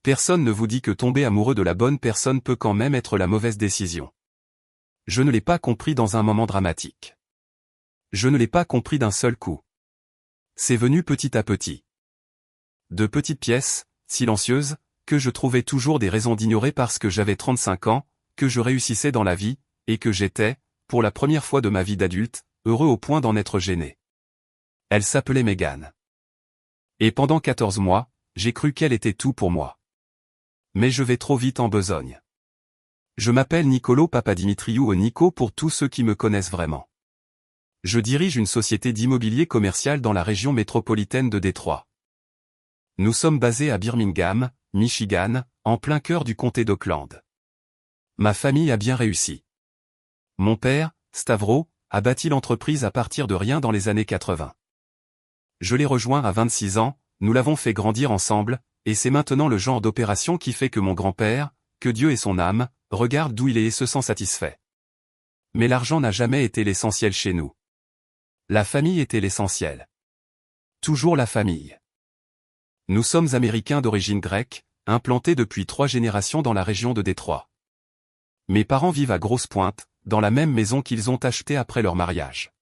Personne ne vous dit que tomber amoureux de la bonne personne peut quand même être la mauvaise décision. Je ne l'ai pas compris dans un moment dramatique. Je ne l'ai pas compris d'un seul coup. C'est venu petit à petit. De petites pièces, silencieuses, que je trouvais toujours des raisons d'ignorer parce que j'avais 35 ans, que je réussissais dans la vie, et que j'étais, pour la première fois de ma vie d'adulte, heureux au point d'en être gêné. Elle s'appelait Mégane. Et pendant 14 mois, j'ai cru qu'elle était tout pour moi. Mais je vais trop vite en besogne. Je m'appelle Nicolo Papadimitriou ou Nico pour tous ceux qui me connaissent vraiment. Je dirige une société d'immobilier commercial dans la région métropolitaine de Détroit. Nous sommes basés à Birmingham, Michigan, en plein cœur du comté d'Oakland. Ma famille a bien réussi. Mon père, Stavro, a bâti l'entreprise à partir de rien dans les années 80. Je l'ai rejoint à 26 ans, nous l'avons fait grandir ensemble, et c'est maintenant le genre d'opération qui fait que mon grand-père, que Dieu ait son âme, regarde d'où il est et se sent satisfait. Mais l'argent n'a jamais été l'essentiel chez nous. La famille était l'essentiel. Toujours la famille. Nous sommes Américains d'origine grecque, implantés depuis 3 générations dans la région de Détroit. Mes parents vivent à Grosse-Pointe, dans la même maison qu'ils ont achetée après leur mariage.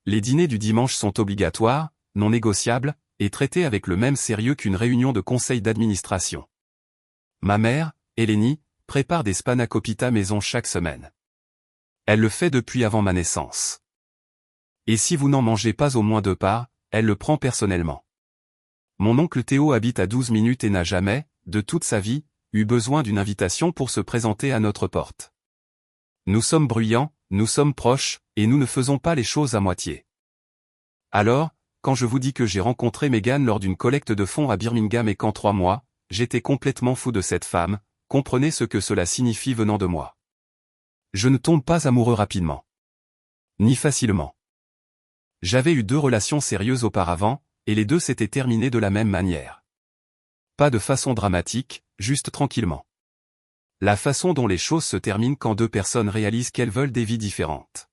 Les dîners du dimanche sont obligatoires, non négociables, et traités avec le même sérieux qu'une réunion de conseil d'administration. Ma mère, Eleni, prépare des spanakopita maison chaque semaine. Elle le fait depuis avant ma naissance. Et si vous n'en mangez pas au moins 2 parts, elle le prend personnellement. Mon oncle Théo habite à 12 minutes et n'a jamais, de toute sa vie, eu besoin d'une invitation pour se présenter à notre porte. Nous sommes bruyants, nous sommes proches, et nous ne faisons pas les choses à moitié. Alors, quand je vous dis que j'ai rencontré Mégane lors d'une collecte de fonds à Birmingham et qu'en 3 mois, j'étais complètement fou de cette femme, comprenez ce que cela signifie venant de moi. Je ne tombe pas amoureux rapidement. Ni facilement. J'avais eu 2 relations sérieuses auparavant, et les 2 s'étaient terminées de la même manière. Pas de façon dramatique, juste tranquillement. La façon dont les choses se terminent quand 2 personnes réalisent qu'elles veulent des vies différentes.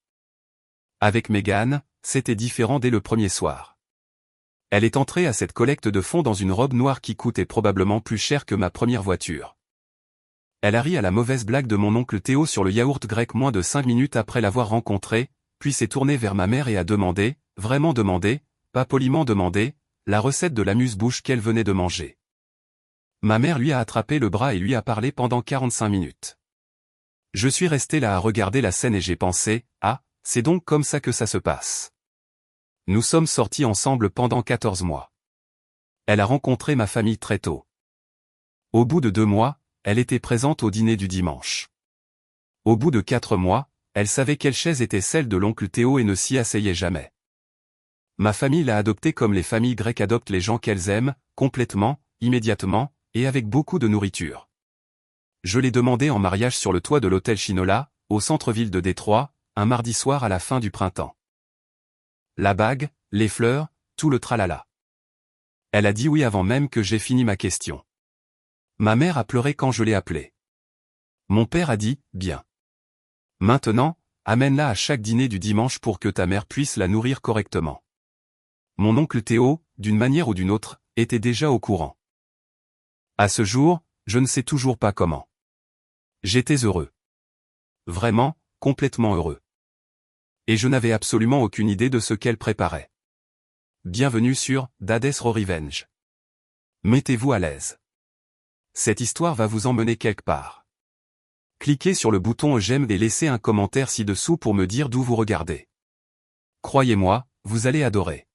Avec Mégane, c'était différent dès le premier soir. Elle est entrée à cette collecte de fonds dans une robe noire qui coûtait probablement plus cher que ma première voiture. Elle a ri à la mauvaise blague de mon oncle Théo sur le yaourt grec moins de 5 minutes après l'avoir rencontré, puis s'est tournée vers ma mère et a demandé, vraiment demandé, pas poliment demandé, la recette de l'amuse-bouche qu'elle venait de manger. Ma mère lui a attrapé le bras et lui a parlé pendant 45 minutes. Je suis resté là à regarder la scène et j'ai pensé, ah, c'est donc comme ça que ça se passe. Nous sommes sortis ensemble pendant 14 mois. Elle a rencontré ma famille très tôt. Au bout de 2 mois, elle était présente au dîner du dimanche. Au bout de 4 mois, elle savait quelle chaise était celle de l'oncle Théo et ne s'y asseyait jamais. Ma famille l'a adoptée comme les familles grecques adoptent les gens qu'elles aiment, complètement, immédiatement, et avec beaucoup de nourriture. Je l'ai demandé en mariage sur le toit de l'hôtel Shinola, au centre-ville de Détroit, un mardi soir à la fin du printemps. La bague, les fleurs, tout le tralala. Elle a dit oui avant même que j'ai fini ma question. Ma mère a pleuré quand je l'ai appelée. Mon père a dit, bien. Maintenant, amène-la à chaque dîner du dimanche pour que ta mère puisse la nourrir correctement. Mon oncle Théo, d'une manière ou d'une autre, était déjà au courant. À ce jour, je ne sais toujours pas comment. J'étais heureux. Vraiment, complètement heureux. Et je n'avais absolument aucune idée de ce qu'elle préparait. Bienvenue sur Daddy's Revenge. Mettez-vous à l'aise. Cette histoire va vous emmener quelque part. Cliquez sur le bouton j'aime et laissez un commentaire ci-dessous pour me dire d'où vous regardez. Croyez-moi, vous allez adorer.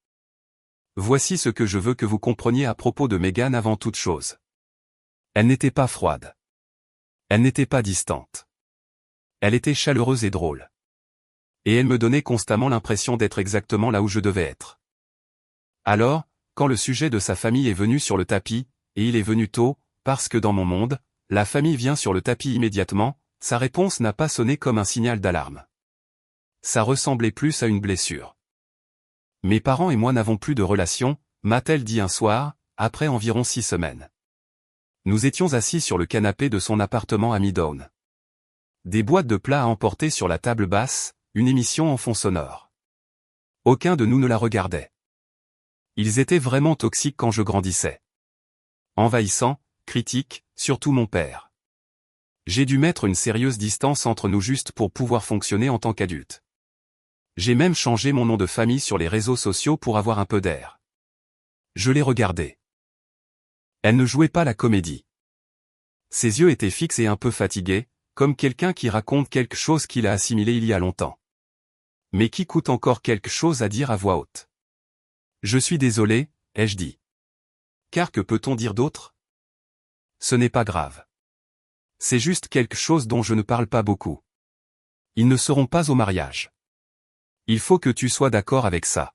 Voici ce que je veux que vous compreniez à propos de Mégane avant toute chose. Elle n'était pas froide. Elle n'était pas distante. Elle était chaleureuse et drôle. Et elle me donnait constamment l'impression d'être exactement là où je devais être. Alors, quand le sujet de sa famille est venu sur le tapis, et il est venu tôt, parce que dans mon monde, la famille vient sur le tapis immédiatement, sa réponse n'a pas sonné comme un signal d'alarme. Ça ressemblait plus à une blessure. Mes parents et moi n'avons plus de relation, m'a-t-elle dit un soir, après environ 6 semaines. Nous étions assis sur le canapé de son appartement à Midtown. Des boîtes de plats à emporter sur la table basse, une émission en fond sonore. Aucun de nous ne la regardait. Ils étaient vraiment toxiques quand je grandissais. Envahissants, critique, surtout mon père. J'ai dû mettre une sérieuse distance entre nous juste pour pouvoir fonctionner en tant qu'adulte. J'ai même changé mon nom de famille sur les réseaux sociaux pour avoir un peu d'air. Je l'ai regardée. Elle ne jouait pas la comédie. Ses yeux étaient fixes et un peu fatigués, comme quelqu'un qui raconte quelque chose qu'il a assimilé il y a longtemps. Mais qui coûte encore quelque chose à dire à voix haute. Je suis désolé, ai-je dit. Car que peut-on dire d'autre? Ce n'est pas grave. C'est juste quelque chose dont je ne parle pas beaucoup. Ils ne seront pas au mariage. Il faut que tu sois d'accord avec ça.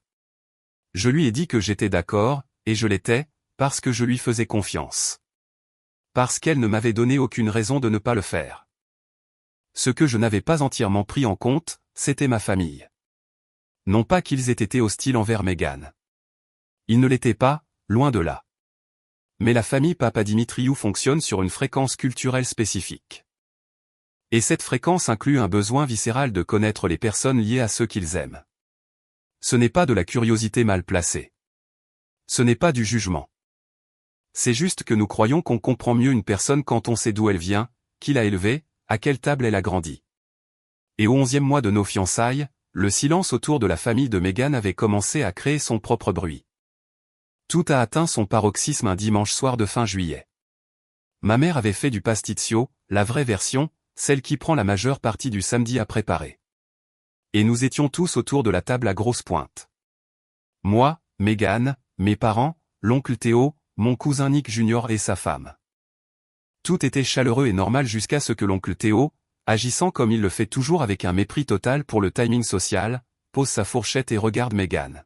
Je lui ai dit que j'étais d'accord, et je l'étais, parce que je lui faisais confiance. Parce qu'elle ne m'avait donné aucune raison de ne pas le faire. Ce que je n'avais pas entièrement pris en compte, c'était ma famille. Non pas qu'ils aient été hostiles envers Meghan. Ils ne l'étaient pas, loin de là. Mais la famille Papadimitriou fonctionne sur une fréquence culturelle spécifique. Et cette fréquence inclut un besoin viscéral de connaître les personnes liées à ceux qu'ils aiment. Ce n'est pas de la curiosité mal placée. Ce n'est pas du jugement. C'est juste que nous croyons qu'on comprend mieux une personne quand on sait d'où elle vient, qui l'a élevée, à quelle table elle a grandi. Et au 11e mois de nos fiançailles, le silence autour de la famille de Meghan avait commencé à créer son propre bruit. Tout a atteint son paroxysme un dimanche soir de fin juillet. Ma mère avait fait du pasticcio, la vraie version, celle qui prend la majeure partie du samedi à préparer. Et nous étions tous autour de la table à grosse pointe. Moi, Meghan, mes parents, l'oncle Théo, mon cousin Nick Jr. et sa femme. Tout était chaleureux et normal jusqu'à ce que l'oncle Théo, agissant comme il le fait toujours avec un mépris total pour le timing social, pose sa fourchette et regarde Meghan.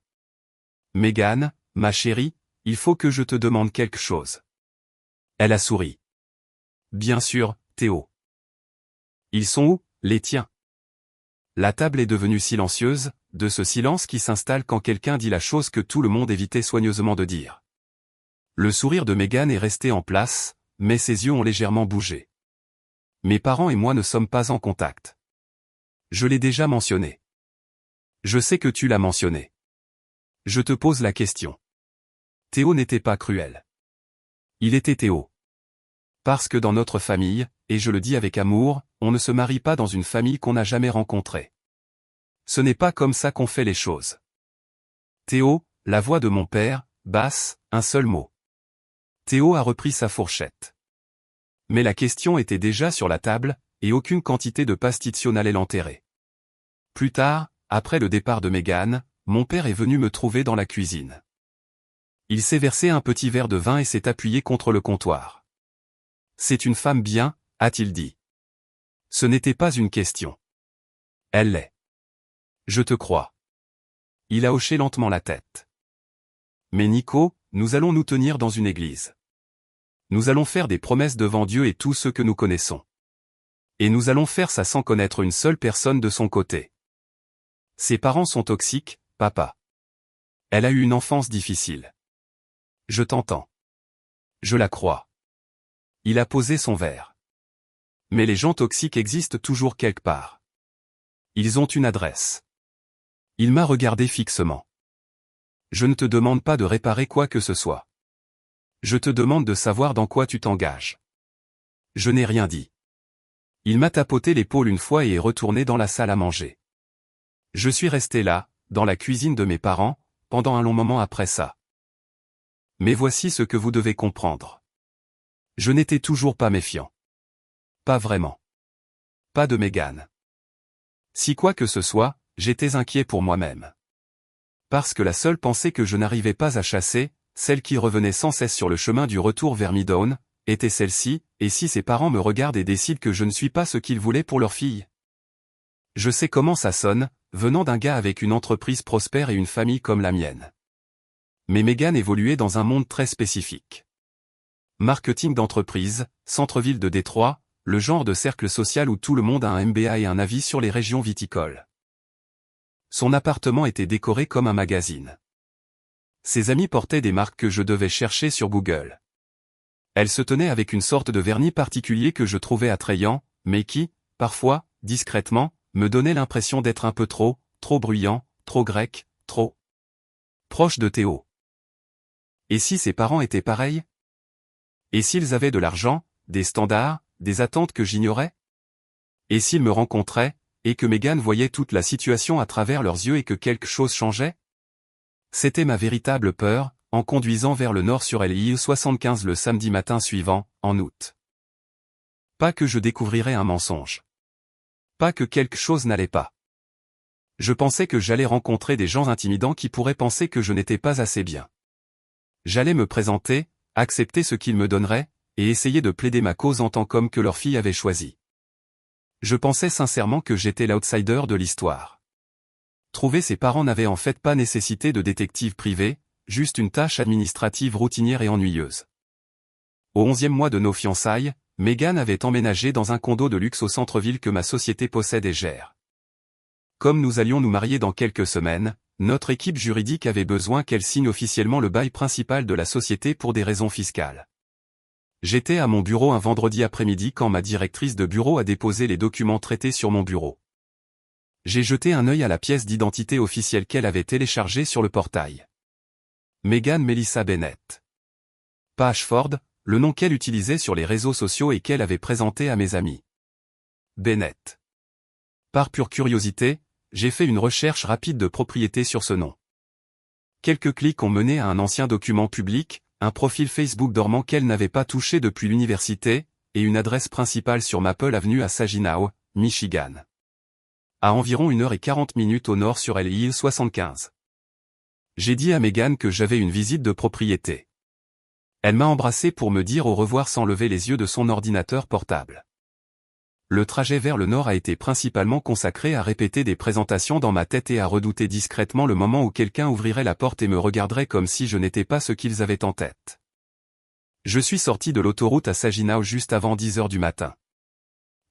Meghan, ma chérie, il faut que je te demande quelque chose. Elle a souri. Bien sûr, Théo. Ils sont où, les tiens? La table est devenue silencieuse, de ce silence qui s'installe quand quelqu'un dit la chose que tout le monde évitait soigneusement de dire. Le sourire de Meghan est resté en place, mais ses yeux ont légèrement bougé. Mes parents et moi ne sommes pas en contact. Je l'ai déjà mentionné. Je sais que tu l'as mentionné. Je te pose la question. Théo n'était pas cruel. Il était Théo. Parce que dans notre famille, et je le dis avec amour, on ne se marie pas dans une famille qu'on n'a jamais rencontrée. Ce n'est pas comme ça qu'on fait les choses. Théo, la voix de mon père, basse, un seul mot. Théo a repris sa fourchette. Mais la question était déjà sur la table, et aucune quantité de pasticcio n'allait l'enterrer. Plus tard, après le départ de Meghan, mon père est venu me trouver dans la cuisine. Il s'est versé un petit verre de vin et s'est appuyé contre le comptoir. C'est une femme bien, a-t-il dit. Ce n'était pas une question. Elle l'est. Je te crois. Il a hoché lentement la tête. Mais Nico, nous allons nous tenir dans une église. Nous allons faire des promesses devant Dieu et tous ceux que nous connaissons. Et nous allons faire ça sans connaître une seule personne de son côté. Ses parents sont toxiques, papa. Elle a eu une enfance difficile. Je t'entends. Je la crois. Il a posé son verre. Mais les gens toxiques existent toujours quelque part. Ils ont une adresse. Il m'a regardé fixement. Je ne te demande pas de réparer quoi que ce soit. Je te demande de savoir dans quoi tu t'engages. Je n'ai rien dit. Il m'a tapoté l'épaule une fois et est retourné dans la salle à manger. Je suis resté là, dans la cuisine de mes parents, pendant un long moment après ça. Mais voici ce que vous devez comprendre. Je n'étais toujours pas méfiant. Pas vraiment. Pas de Meghan. Si quoi que ce soit, j'étais inquiet pour moi-même. Parce que la seule pensée que je n'arrivais pas à chasser, celle qui revenait sans cesse sur le chemin du retour vers Meadown, était celle-ci, et si ses parents me regardent et décident que je ne suis pas ce qu'ils voulaient pour leur fille? Je sais comment ça sonne, venant d'un gars avec une entreprise prospère et une famille comme la mienne. Mais Meghan évoluait dans un monde très spécifique. Marketing d'entreprise, centre-ville de Détroit, le genre de cercle social où tout le monde a un MBA et un avis sur les régions viticoles. Son appartement était décoré comme un magazine. Ses amis portaient des marques que je devais chercher sur Google. Elle se tenait avec une sorte de vernis particulier que je trouvais attrayant, mais qui, parfois, discrètement, me donnait l'impression d'être un peu trop bruyant, trop grec, trop proche de Théo. Et si ses parents étaient pareils? Et s'ils avaient de l'argent, des standards, des attentes que j'ignorais? Et s'ils me rencontraient, et que Meghan voyait toute la situation à travers leurs yeux et que quelque chose changeait? C'était ma véritable peur, en conduisant vers le nord sur l'I 75 le samedi matin suivant, en août. Pas que je découvrirais un mensonge. Pas que quelque chose n'allait pas. Je pensais que j'allais rencontrer des gens intimidants qui pourraient penser que je n'étais pas assez bien. J'allais me présenter, accepter ce qu'ils me donneraient, et essayer de plaider ma cause en tant qu'homme que leur fille avait choisi. Je pensais sincèrement que j'étais l'outsider de l'histoire. Trouver ses parents n'avait en fait pas nécessité de détective privé, juste une tâche administrative routinière et ennuyeuse. Au 11e mois de nos fiançailles, Meghan avait emménagé dans un condo de luxe au centre-ville que ma société possède et gère. Comme nous allions nous marier dans quelques semaines, notre équipe juridique avait besoin qu'elle signe officiellement le bail principal de la société pour des raisons fiscales. J'étais à mon bureau un vendredi après-midi quand ma directrice de bureau a déposé les documents traités sur mon bureau. J'ai jeté un œil à la pièce d'identité officielle qu'elle avait téléchargée sur le portail. Meghan Melissa Bennett. Pas Ashford, le nom qu'elle utilisait sur les réseaux sociaux et qu'elle avait présenté à mes amis. Bennett. Par pure curiosité, j'ai fait une recherche rapide de propriété sur ce nom. Quelques clics ont mené à un ancien document public, un profil Facebook dormant qu'elle n'avait pas touché depuis l'université, et une adresse principale sur Maple Avenue à Saginaw, Michigan. À environ 1h40 au nord sur l'I 75. J'ai dit à Meghan que j'avais une visite de propriété. Elle m'a embrassé pour me dire au revoir sans lever les yeux de son ordinateur portable. Le trajet vers le nord a été principalement consacré à répéter des présentations dans ma tête et à redouter discrètement le moment où quelqu'un ouvrirait la porte et me regarderait comme si je n'étais pas ce qu'ils avaient en tête. Je suis sorti de l'autoroute à Saginaw juste avant 10h du matin.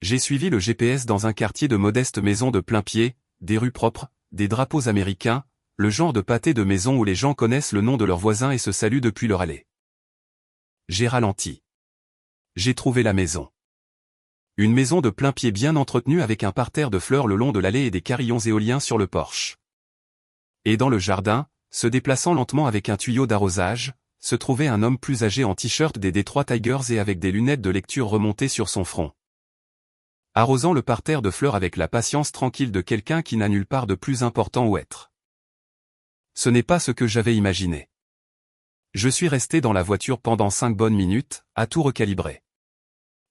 J'ai suivi le GPS dans un quartier de modestes maisons de plain-pied, des rues propres, des drapeaux américains, le genre de pâté de maison où les gens connaissent le nom de leurs voisins et se saluent depuis leur allée. J'ai ralenti. J'ai trouvé la maison. Une maison de plain-pied bien entretenue avec un parterre de fleurs le long de l'allée et des carillons éoliens sur le porche. Et dans le jardin, se déplaçant lentement avec un tuyau d'arrosage, se trouvait un homme plus âgé en t-shirt des Detroit Tigers et avec des lunettes de lecture remontées sur son front. Arrosant le parterre de fleurs avec la patience tranquille de quelqu'un qui n'a nulle part de plus important où être. Ce n'est pas ce que j'avais imaginé. Je suis resté dans la voiture pendant 5 bonnes minutes, à tout recalibrer.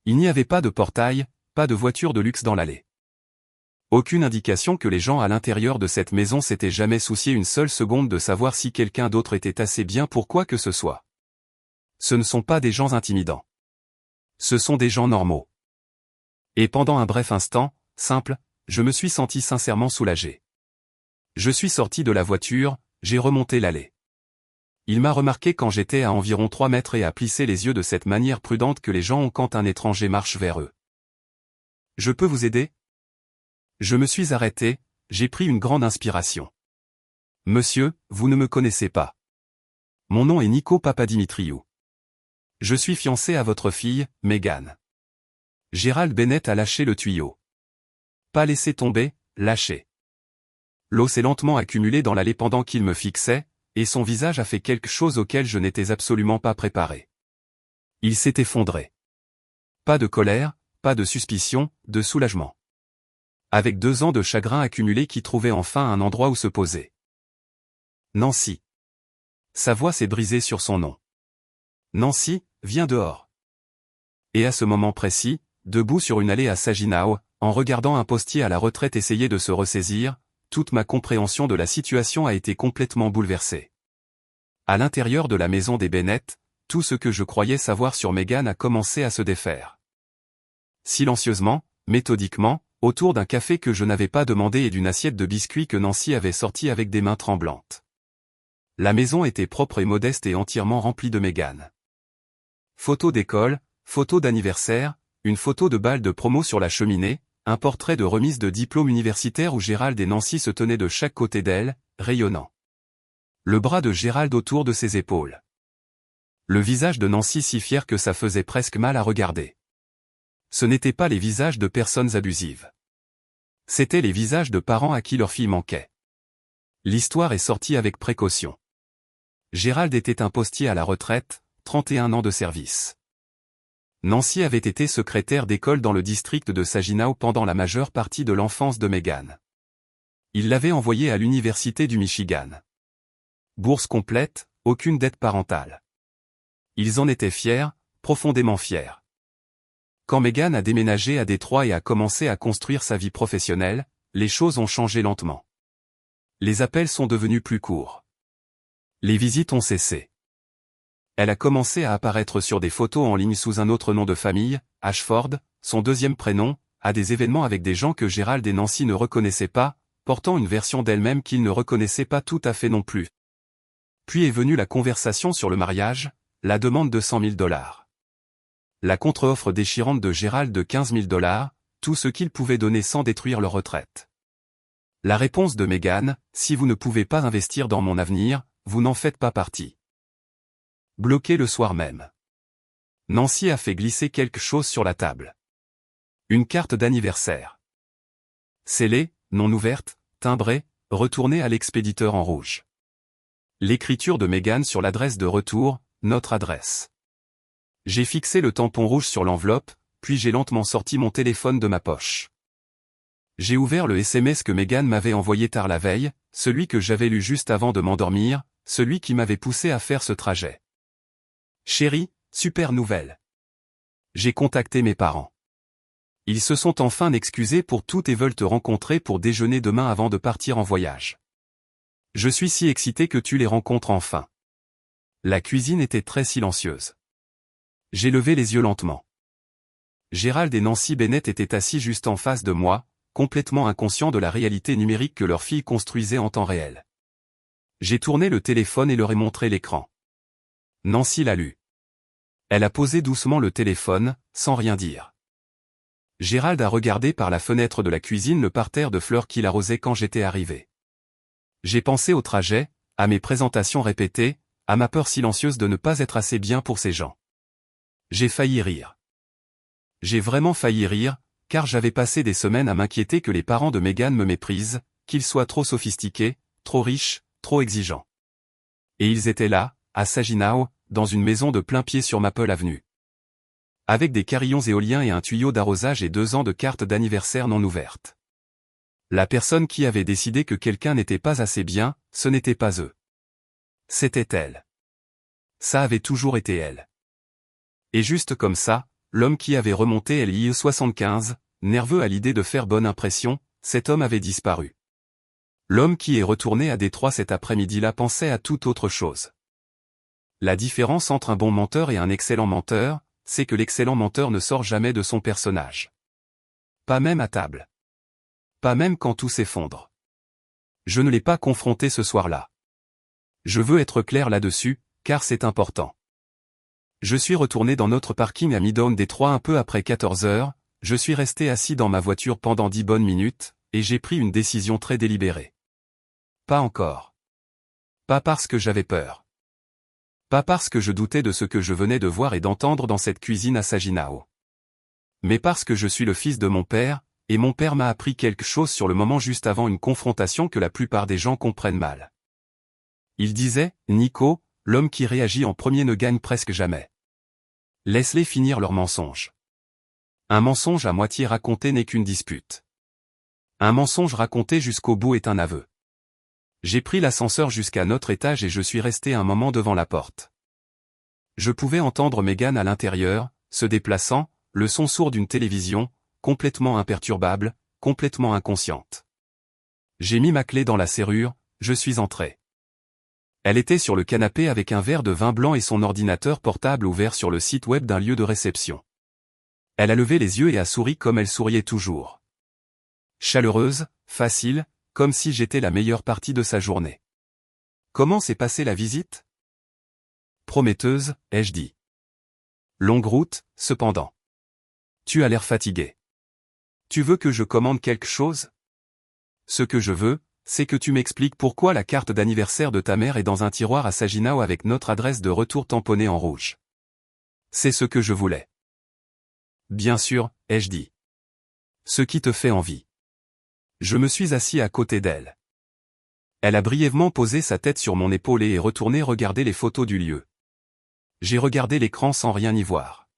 Il n'y avait pas de portail, pas de voiture de luxe dans l'allée. Aucune indication que les gens à l'intérieur de cette maison s'étaient jamais souciés une seule seconde de savoir si quelqu'un d'autre était assez bien pour quoi que ce soit. Ce ne sont pas des gens intimidants. Ce sont des gens normaux. Et pendant un bref instant, simple, je me suis senti sincèrement soulagé. Je suis sorti de la voiture, j'ai remonté l'allée. Il m'a remarqué quand j'étais à environ 3 mètres et a plissé les yeux de cette manière prudente que les gens ont quand un étranger marche vers eux. « Je peux vous aider ?» Je me suis arrêté, j'ai pris une grande inspiration. « Monsieur, vous ne me connaissez pas. Mon nom est Nico Papadimitriou. Je suis fiancé à votre fille, Meghan. » Gérald Bennett a lâché le tuyau. Pas laissé tomber, lâché. L'eau s'est lentement accumulée dans l'allée pendant qu'il me fixait, et son visage a fait quelque chose auquel je n'étais absolument pas préparé. Il s'est effondré. Pas de colère, pas de suspicion, de soulagement. Avec 2 ans de chagrin accumulé qui trouvait enfin un endroit où se poser. Nancy. Sa voix s'est brisée sur son nom. Nancy, viens dehors. Et à ce moment précis, debout sur une allée à Saginaw, en regardant un postier à la retraite essayer de se ressaisir, toute ma compréhension de la situation a été complètement bouleversée. À l'intérieur de la maison des Bennett, tout ce que je croyais savoir sur Meghan a commencé à se défaire. Silencieusement, méthodiquement, autour d'un café que je n'avais pas demandé et d'une assiette de biscuits que Nancy avait sorti avec des mains tremblantes. La maison était propre et modeste et entièrement remplie de Meghan. Photos d'école, photos d'anniversaire, une photo de bal de promo sur la cheminée, un portrait de remise de diplôme universitaire où Gérald et Nancy se tenaient de chaque côté d'elle, rayonnant. Le bras de Gérald autour de ses épaules. Le visage de Nancy si fier que ça faisait presque mal à regarder. Ce n'étaient pas les visages de personnes abusives. C'étaient les visages de parents à qui leur fille manquait. L'histoire est sortie avec précaution. Gérald était un postier à la retraite, 31 ans de service. Nancy avait été secrétaire d'école dans le district de Saginaw pendant la majeure partie de l'enfance de Megan. Il l'avait envoyée à l'université du Michigan. Bourse complète, aucune dette parentale. Ils en étaient fiers, profondément fiers. Quand Megan a déménagé à Détroit et a commencé à construire sa vie professionnelle, les choses ont changé lentement. Les appels sont devenus plus courts. Les visites ont cessé. Elle a commencé à apparaître sur des photos en ligne sous un autre nom de famille, Ashford, son deuxième prénom, à des événements avec des gens que Gérald et Nancy ne reconnaissaient pas, portant une version d'elle-même qu'ils ne reconnaissaient pas tout à fait non plus. Puis est venue la conversation sur le mariage, la demande de $100 000. La contre-offre déchirante de Gérald de $15 000, tout ce qu'il pouvait donner sans détruire leur retraite. La réponse de Megan, si vous ne pouvez pas investir dans mon avenir, vous n'en faites pas partie. Bloqué le soir même. Nancy a fait glisser quelque chose sur la table. Une carte d'anniversaire. Scellée, non ouverte, timbrée, retournée à l'expéditeur en rouge. L'écriture de Megan sur l'adresse de retour, notre adresse. J'ai fixé le tampon rouge sur l'enveloppe, puis j'ai lentement sorti mon téléphone de ma poche. J'ai ouvert le SMS que Megan m'avait envoyé tard la veille, celui que j'avais lu juste avant de m'endormir, celui qui m'avait poussé à faire ce trajet. Chérie, super nouvelle. J'ai contacté mes parents. Ils se sont enfin excusés pour tout et veulent te rencontrer pour déjeuner demain avant de partir en voyage. Je suis si excité que tu les rencontres enfin. La cuisine était très silencieuse. J'ai levé les yeux lentement. Gérald et Nancy Bennett étaient assis juste en face de moi, complètement inconscients de la réalité numérique que leur fille construisait en temps réel. J'ai tourné le téléphone et leur ai montré l'écran. Nancy l'a lu. Elle a posé doucement le téléphone, sans rien dire. Gérald a regardé par la fenêtre de la cuisine le parterre de fleurs qu'il arrosait quand j'étais arrivé. J'ai pensé au trajet, à mes présentations répétées, à ma peur silencieuse de ne pas être assez bien pour ces gens. J'ai failli rire. J'ai vraiment failli rire, car j'avais passé des semaines à m'inquiéter que les parents de Megan me méprisent, qu'ils soient trop sophistiqués, trop riches, trop exigeants. Et ils étaient là, à Saginaw, dans une maison de plein pied sur Maple Avenue. Avec des carillons éoliens et un tuyau d'arrosage et 2 ans de cartes d'anniversaire non ouvertes. La personne qui avait décidé que quelqu'un n'était pas assez bien, ce n'était pas eux. C'était elle. Ça avait toujours été elle. Et juste comme ça, l'homme qui avait remonté LIE 75, nerveux à l'idée de faire bonne impression, cet homme avait disparu. L'homme qui est retourné à Détroit cet après-midi-là pensait à toute autre chose. La différence entre un bon menteur et un excellent menteur, c'est que l'excellent menteur ne sort jamais de son personnage. Pas même à table. Pas même quand tout s'effondre. Je ne l'ai pas confronté ce soir-là. Je veux être clair là-dessus, car c'est important. Je suis retourné dans notre parking à Midtown Détroit un peu après 14 heures, je suis resté assis dans ma voiture pendant 10 bonnes minutes, et j'ai pris une décision très délibérée. Pas encore. Pas parce que j'avais peur. Pas parce que je doutais de ce que je venais de voir et d'entendre dans cette cuisine à Saginaw. Mais parce que je suis le fils de mon père, et mon père m'a appris quelque chose sur le moment juste avant une confrontation que la plupart des gens comprennent mal. Il disait, Nico, l'homme qui réagit en premier ne gagne presque jamais. Laisse-les finir leur mensonge. Un mensonge à moitié raconté n'est qu'une dispute. Un mensonge raconté jusqu'au bout est un aveu. J'ai pris l'ascenseur jusqu'à notre étage et je suis resté un moment devant la porte. Je pouvais entendre Megan à l'intérieur, se déplaçant, le son sourd d'une télévision, complètement imperturbable, complètement inconsciente. J'ai mis ma clé dans la serrure, je suis entré. Elle était sur le canapé avec un verre de vin blanc et son ordinateur portable ouvert sur le site web d'un lieu de réception. Elle a levé les yeux et a souri comme elle souriait toujours. Chaleureuse, facile, comme si j'étais la meilleure partie de sa journée. Comment s'est passée la visite? Prometteuse, ai-je dit. Longue route, cependant. Tu as l'air fatigué. Tu veux que je commande quelque chose? Ce que je veux, c'est que tu m'expliques pourquoi la carte d'anniversaire de ta mère est dans un tiroir à Saginaw avec notre adresse de retour tamponnée en rouge. C'est ce que je voulais. Bien sûr, ai-je dit. Ce qui te fait envie. Je me suis assis à côté d'elle. Elle a brièvement posé sa tête sur mon épaule et est retournée regarder les photos du lieu. J'ai regardé l'écran sans rien y voir.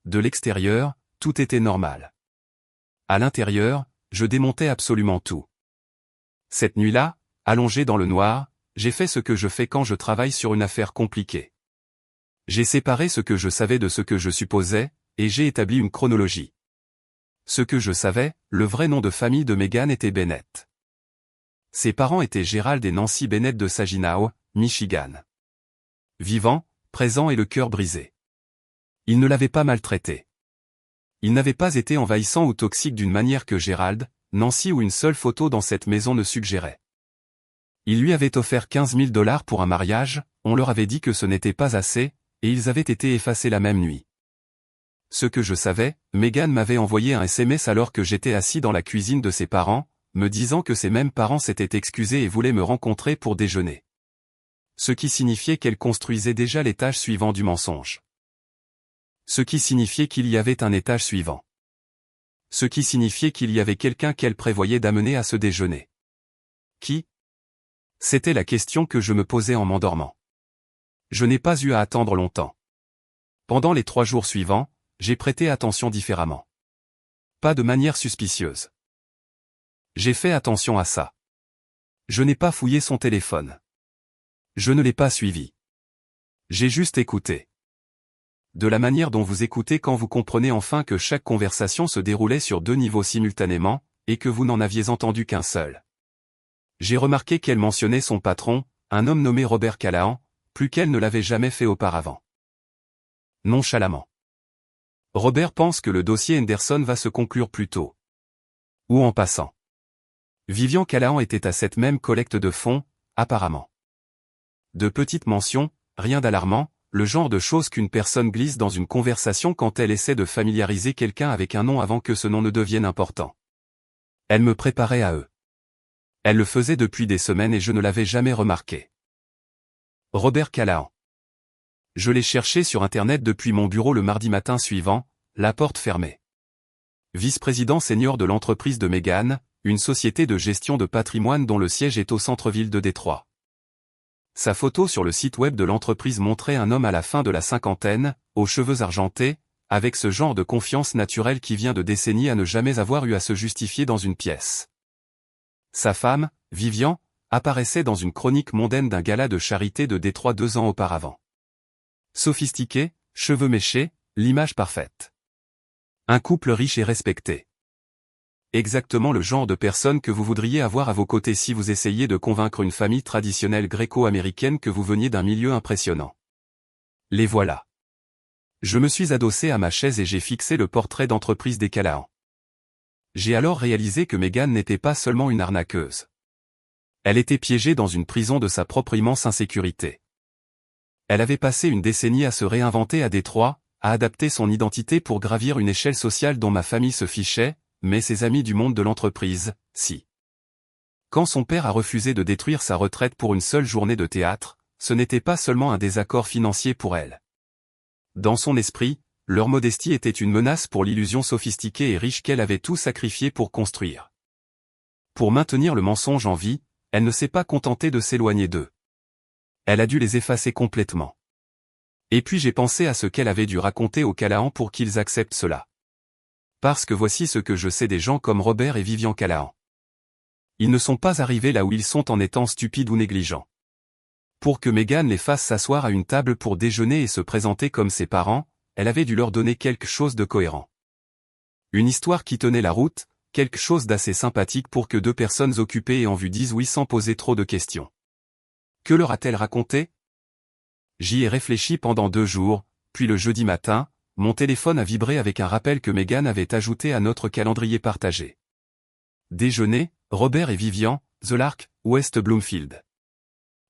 De l'extérieur, tout était normal. À l'intérieur, je démontais absolument tout. Cette nuit-là, allongé dans le noir, j'ai fait ce que je fais quand je travaille sur une affaire compliquée. J'ai séparé ce que je savais de ce que je supposais, et j'ai établi une chronologie. Ce que je savais, le vrai nom de famille de Megan était Bennett. Ses parents étaient Gerald et Nancy Bennett de Saginaw, Michigan. Vivants, présents et le cœur brisé. Ils ne l'avaient pas maltraité. Il n'avait pas été envahissant ou toxique d'une manière que Gerald, Nancy ou une seule photo dans cette maison ne suggérait. Il lui avait offert 15 000 $ pour un mariage, on leur avait dit que ce n'était pas assez, et ils avaient été effacés la même nuit. Ce que je savais, Megan m'avait envoyé un SMS alors que j'étais assis dans la cuisine de ses parents, me disant que ses mêmes parents s'étaient excusés et voulaient me rencontrer pour déjeuner. Ce qui signifiait qu'elle construisait déjà l'étage suivant du mensonge. Ce qui signifiait qu'il y avait un étage suivant. Ce qui signifiait qu'il y avait quelqu'un qu'elle prévoyait d'amener à ce déjeuner. Qui ? C'était la question que je me posais en m'endormant. Je n'ai pas eu à attendre longtemps. Pendant les 3 jours suivants, j'ai prêté attention différemment. Pas de manière suspicieuse. J'ai fait attention à ça. Je n'ai pas fouillé son téléphone. Je ne l'ai pas suivi. J'ai juste écouté. De la manière dont vous écoutez quand vous comprenez enfin que chaque conversation se déroulait sur 2 niveaux simultanément, et que vous n'en aviez entendu qu'un seul. J'ai remarqué qu'elle mentionnait son patron, un homme nommé Robert Callahan, plus qu'elle ne l'avait jamais fait auparavant. Nonchalamment. Robert pense que le dossier Henderson va se conclure plus tôt. Ou en passant. Vivian Callahan était à cette même collecte de fonds, apparemment. De petites mentions, rien d'alarmant, le genre de choses qu'une personne glisse dans une conversation quand elle essaie de familiariser quelqu'un avec un nom avant que ce nom ne devienne important. Elle me préparait à eux. Elle le faisait depuis des semaines et je ne l'avais jamais remarqué. Robert Callahan. Je l'ai cherché sur Internet depuis mon bureau le mardi matin suivant, la porte fermée. Vice-président senior de l'entreprise de Megan, une société de gestion de patrimoine dont le siège est au centre-ville de Détroit. Sa photo sur le site web de l'entreprise montrait un homme à la fin de la cinquantaine, aux cheveux argentés, avec ce genre de confiance naturelle qui vient de décennies à ne jamais avoir eu à se justifier dans une pièce. Sa femme, Vivian, apparaissait dans une chronique mondaine d'un gala de charité de Détroit 2 ans auparavant. Sophistiqué, cheveux méchés, l'image parfaite. Un couple riche et respecté. Exactement le genre de personne que vous voudriez avoir à vos côtés si vous essayiez de convaincre une famille traditionnelle gréco-américaine que vous veniez d'un milieu impressionnant. Les voilà. Je me suis adossé à ma chaise et j'ai fixé le portrait d'entreprise des Callahan. J'ai alors réalisé que Megan n'était pas seulement une arnaqueuse. Elle était piégée dans une prison de sa propre immense insécurité. Elle avait passé une décennie à se réinventer à Détroit, à adapter son identité pour gravir une échelle sociale dont ma famille se fichait, mais ses amis du monde de l'entreprise, si. Quand son père a refusé de détruire sa retraite pour une seule journée de théâtre, ce n'était pas seulement un désaccord financier pour elle. Dans son esprit, leur modestie était une menace pour l'illusion sophistiquée et riche qu'elle avait tout sacrifié pour construire. Pour maintenir le mensonge en vie, elle ne s'est pas contentée de s'éloigner d'eux. Elle a dû les effacer complètement. Et puis j'ai pensé à ce qu'elle avait dû raconter aux Callahan pour qu'ils acceptent cela. Parce que voici ce que je sais des gens comme Robert et Vivian Callahan. Ils ne sont pas arrivés là où ils sont en étant stupides ou négligents. Pour que Megan les fasse s'asseoir à une table pour déjeuner et se présenter comme ses parents, elle avait dû leur donner quelque chose de cohérent. Une histoire qui tenait la route, quelque chose d'assez sympathique pour que 2 personnes occupées et en vue disent oui sans poser trop de questions. Que leur a-t-elle raconté ? J'y ai réfléchi pendant 2 jours, puis le jeudi matin, mon téléphone a vibré avec un rappel que Megan avait ajouté à notre calendrier partagé. Déjeuner, Robert et Vivian, The Lark, West Bloomfield.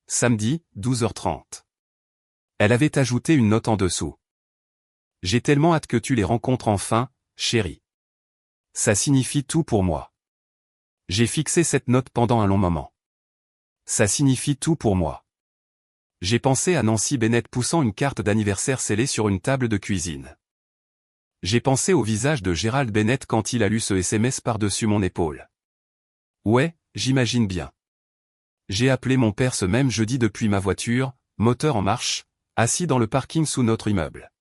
Samedi, 12h30. Elle avait ajouté une note en dessous. J'ai tellement hâte que tu les rencontres enfin, chérie. Ça signifie tout pour moi. J'ai fixé cette note pendant un long moment. Ça signifie tout pour moi. J'ai pensé à Nancy Bennett poussant une carte d'anniversaire scellée sur une table de cuisine. J'ai pensé au visage de Gerald Bennett quand il a lu ce SMS par-dessus mon épaule. Ouais, j'imagine bien. J'ai appelé mon père ce même jeudi depuis ma voiture, moteur en marche, assis dans le parking sous notre immeuble.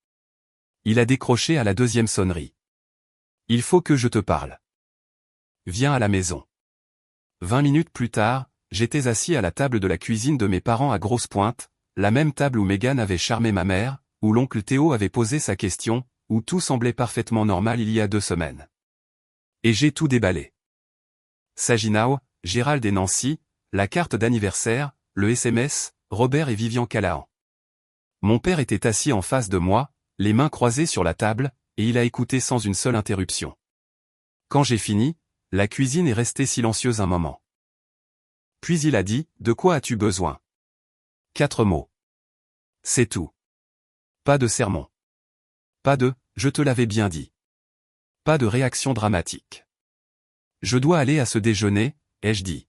Il a décroché à la deuxième sonnerie. Il faut que je te parle. Viens à la maison. 20 minutes plus tard, j'étais assis à la table de la cuisine de mes parents à Grosse Pointe, la même table où Megan avait charmé ma mère, où l'oncle Théo avait posé sa question, où tout semblait parfaitement normal il y a 2 semaines. Et j'ai tout déballé. Saginaw, Gérald et Nancy, la carte d'anniversaire, le SMS, Robert et Vivian Callahan. Mon père était assis en face de moi, les mains croisées sur la table, et il a écouté sans une seule interruption. Quand j'ai fini, la cuisine est restée silencieuse un moment. Puis il a dit, « De quoi as-tu besoin ?» 4 mots. C'est tout. Pas de sermon. Pas de « je te l'avais bien dit ». Pas de réaction dramatique. Je dois aller à ce déjeuner, ai-je dit.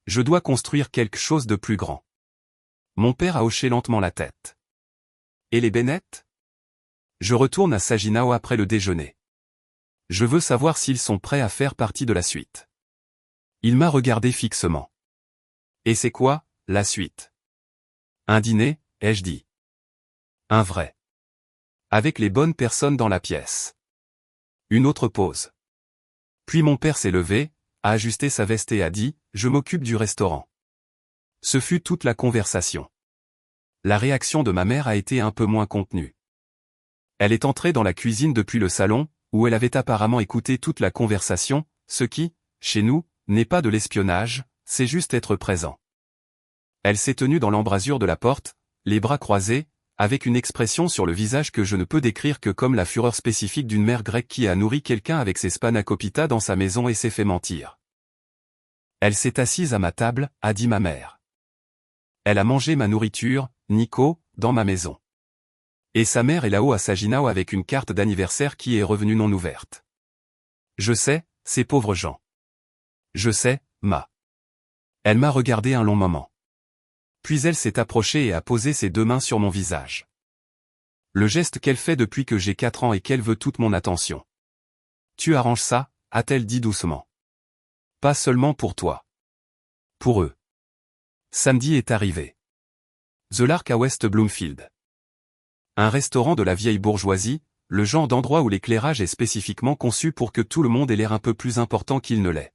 Je dois construire quelque chose de plus grand. Mon père a hoché lentement la tête. Et les Bennett ? Je retourne à Saginaw après le déjeuner. Je veux savoir s'ils sont prêts à faire partie de la suite. Il m'a regardé fixement. Et c'est quoi, la suite ? Un dîner, ai-je dit. Un vrai. Avec les bonnes personnes dans la pièce. Une autre pause. Puis mon père s'est levé, a ajusté sa veste et a dit, « Je m'occupe du restaurant ». Ce fut toute la conversation. La réaction de ma mère a été un peu moins contenue. Elle est entrée dans la cuisine depuis le salon, où elle avait apparemment écouté toute la conversation, ce qui, chez nous, n'est pas de l'espionnage, c'est juste être présent. Elle s'est tenue dans l'embrasure de la porte, les bras croisés, avec une expression sur le visage que je ne peux décrire que comme la fureur spécifique d'une mère grecque qui a nourri quelqu'un avec ses spanakopita dans sa maison et s'est fait mentir. Elle s'est assise à ma table, a dit ma mère. Elle a mangé ma nourriture, Nico, dans ma maison. Et sa mère est là-haut à Saginaw avec une carte d'anniversaire qui est revenue non ouverte. Je sais, ces pauvres gens. Je sais, ma. Elle m'a regardé un long moment. Puis elle s'est approchée et a posé ses 2 mains sur mon visage. Le geste qu'elle fait depuis que j'ai 4 ans et qu'elle veut toute mon attention. Tu arranges ça, a-t-elle dit doucement. Pas seulement pour toi. Pour eux. Samedi est arrivé. The Lark à West Bloomfield. Un restaurant de la vieille bourgeoisie, le genre d'endroit où l'éclairage est spécifiquement conçu pour que tout le monde ait l'air un peu plus important qu'il ne l'est.